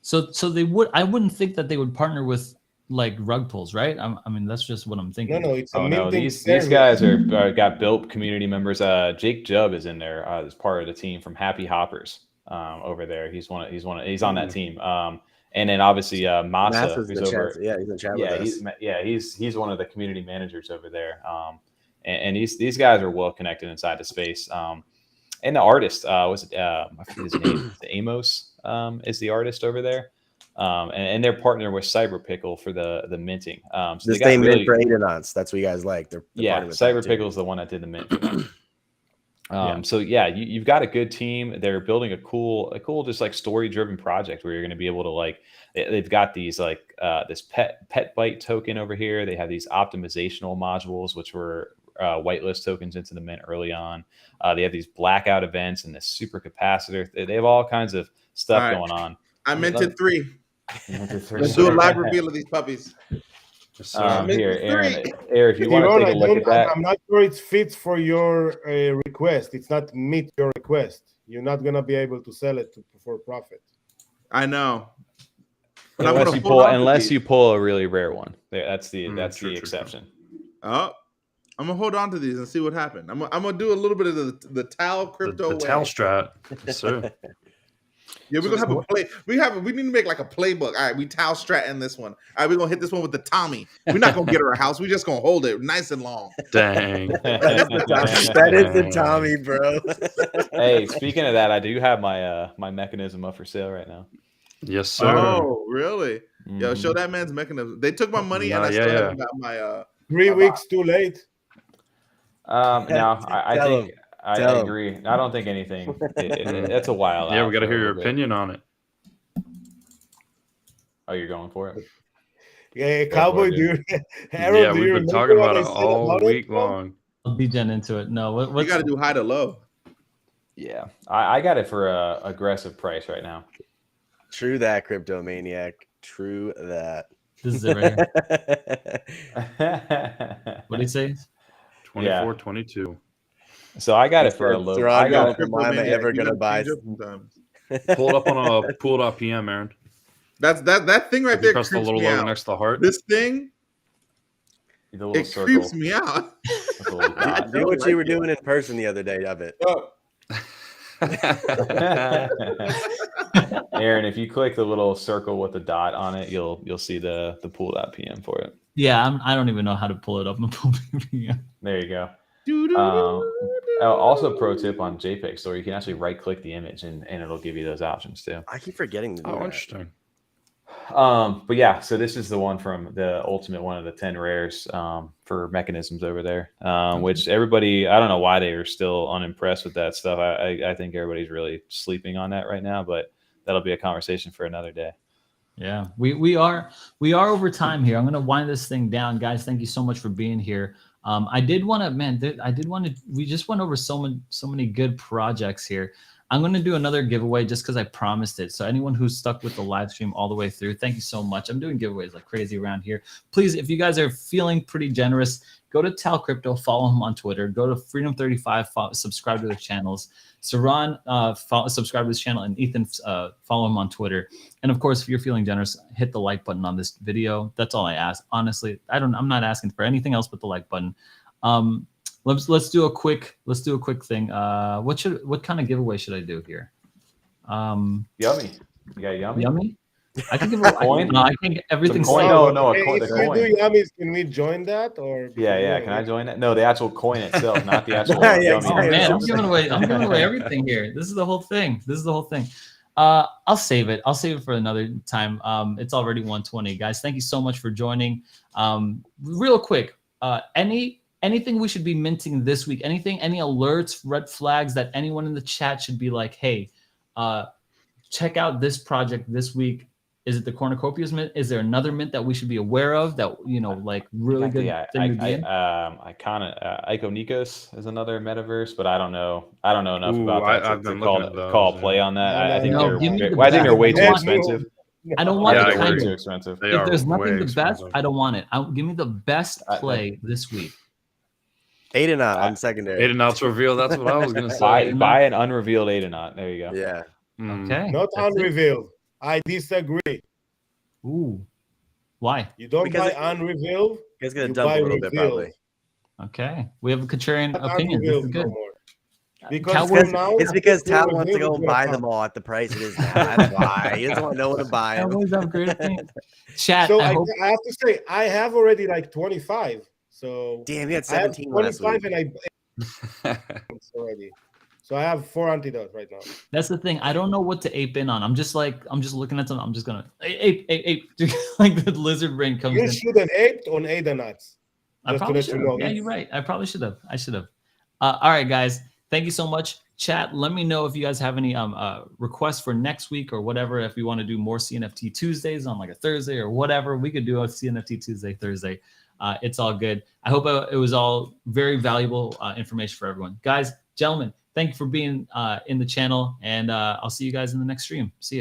So they would. I wouldn't think that they would partner with like rug pulls, right? I mean, that's just what I'm thinking. No, it's a Oh no, minting these service. guys are got built community members. Jake Jubb is in there as part of the team from Happy Hoppers over there. He's on that team. And then obviously Masa, Massa's who's in the over. chat. Yeah, he's in chat with us. He's one of the community managers over there. And these guys are well connected inside the space. And the artist was it? I forget his name. Amos is the artist over there. And they're partnered with Cyberpickle for the minting. So This they got thing really, mint for Aidonauts. That's what you guys like. They're yeah, partnered with them, too. Cyberpickle is the one that did the mint for them. So yeah, you've got a good team. They're building a cool just like story driven project where you're going to be able to like they've got these like this pet bite token over here. They have these optimizational modules which were whitelist tokens into the mint early on. They have these blackout events and this super capacitor. They have all kinds of stuff going on. I minted 3. Let's Let's do a live reveal of these puppies. Here, Aaron, if you want to Aaron, take a look at that. I'm not sure it fits for your request. It's not meet your request. You're not gonna be able to sell it for profit. I know. But Unless you pull a really rare one. That's the true. exception. Oh, I'm gonna hold on to these and see what happened. I'm gonna do a little bit of the Tal crypto The way. Tal strat. Yes, sir. Yeah, we're gonna have a play. We need to make like a playbook. All right, we Tal strat in this one. All right, we're gonna hit this one with the Tommy. We're not gonna get her a house. We're just gonna hold it nice and long. Dang. That is the Tommy, bro. Hey, speaking of that, I do have my my mechanism up for sale right now. Yes, sir. Oh, really? Yo, Mhm. show that man's mechanism. They took my money and Nah, I still yeah. haven't got my 3 weeks too late. No, I Tell think him. I Tell him. agree. I don't think anything. That's a while. Yeah, out we got to for hear a your little bit. opinion on it. Oh, you're going for it. Yeah, Cowboy, dude. do you, Aaron, Yeah, do we've you been remember talking what about I it said all about week bro? long. I'll degen into it. No, you what's gotta do high to low. Yeah, I got it for a aggressive price right now. True that, Crypto Maniac. True that. this is it right here. What do you say? 24, 22. So I got it for a low. They're I all got going it. for mine. Am I ever gonna buy? Pull it up on a pool.pm, Aaron. That thing right If you there press the creeps little me logo out. next to the heart. This thing, The little it circle creeps me out. with the little dot. Do what you were doing in person the other day of it. Aaron, if you click the little circle with the dot on it, you'll see the pool.pm for it. Yeah, I don't even know how to pull it up. There you go. Also, pro tip on JPEG Store, you can actually right click the image and it'll give you those options too. I keep forgetting to do Oh, that. interesting. But yeah, so this is the one from the ultimate one of the 10 rares for mechanisms over there, which everybody, I don't know why they are still unimpressed with that stuff. I think everybody's really sleeping on that right now, but that'll be a conversation for another day. Yeah, we are over time here. I'm gonna wind this thing down, guys. Thank you so much for being here. I did want to, man. We just went over so many good projects here. I'm gonna do another giveaway just because I promised it. So anyone who's stuck with the live stream all the way through, thank you so much. I'm doing giveaways like crazy around here. Please, if you guys are feeling pretty generous, go to Tal Crypto, follow him on Twitter. Go to Freedom35, subscribe to their channels. Saran, subscribe to his channel, and Ethan, follow him on Twitter. And of course, if you're feeling generous, hit the like button on this video. That's all I ask. Honestly, I'm not asking for anything else but the like button. Let's do a quick thing. What kind of giveaway should I do here? Yummy. You got yummy? Yummy? I can give a coin. No, I think everything's coin. safe. No, hey, the if coin. you do yummies, can we join that? Or Yeah. Can I join that? No, the actual coin itself, not the actual Yeah, yummy. exactly. Oh man, I'm giving away everything here. This is the whole thing. I'll save it for another time. It's already 1:20, guys. Thank you so much for joining. Real quick, anything we should be minting this week? Any alerts, red flags that anyone in the chat should be like, hey, check out this project this week? Is it the Cornucopias mint? Is there another mint that we should be aware of that, like really good thing to be in? Iconicos is another metaverse, but I don't know enough about that I've to been call looking at a those, play on that. No, I think no, give me the they're way too best. expensive. I don't want Yeah, the I They're way agree. too timing. expensive. They If are there's nothing way the best, expensive. I don't want it. Give me the best play this week. Aidanaut on secondary. Aidenauts reveal. That's what I was gonna Buy say. an unrevealed Aidanaut. There you go. Yeah. Okay. Not that's it. unrevealed. I disagree. Ooh. Why? You don't Because buy unrevealed. It's gonna You dump buy a little bit revealed. probably. Okay. We have a contrarian Not opinion. This is unrevealed good. no more. Because Cowboys- for now, It's because people Tal wants to go revealed and is buy gonna them come. all at the price it is now. That's why. He doesn't want no one to buy them. Cowboys have great opinion. Chat, So I I hope have to say, I have already like 25. So Damn, you had I have 17 last 25 week. and I already. So I have 4 antidotes right now. that's the thing. I don't know what to ape in on. I'm just looking at them. I'm just gonna ape. Like the lizard brain comes You in. should have aped on Aidanaut. I Just to probably let should you have. know. Yeah, you're right. I probably should have. All right, guys. Thank you so much. Chat, let me know if you guys have any requests for next week or whatever. If you want to do more CNFT Tuesdays on like a Thursday or whatever, we could do a CNFT Tuesday, Thursday. It's all good. I hope it was all very valuable information for everyone. Guys, gentlemen, thank you for being in the channel, and I'll see you guys in the next stream. See you.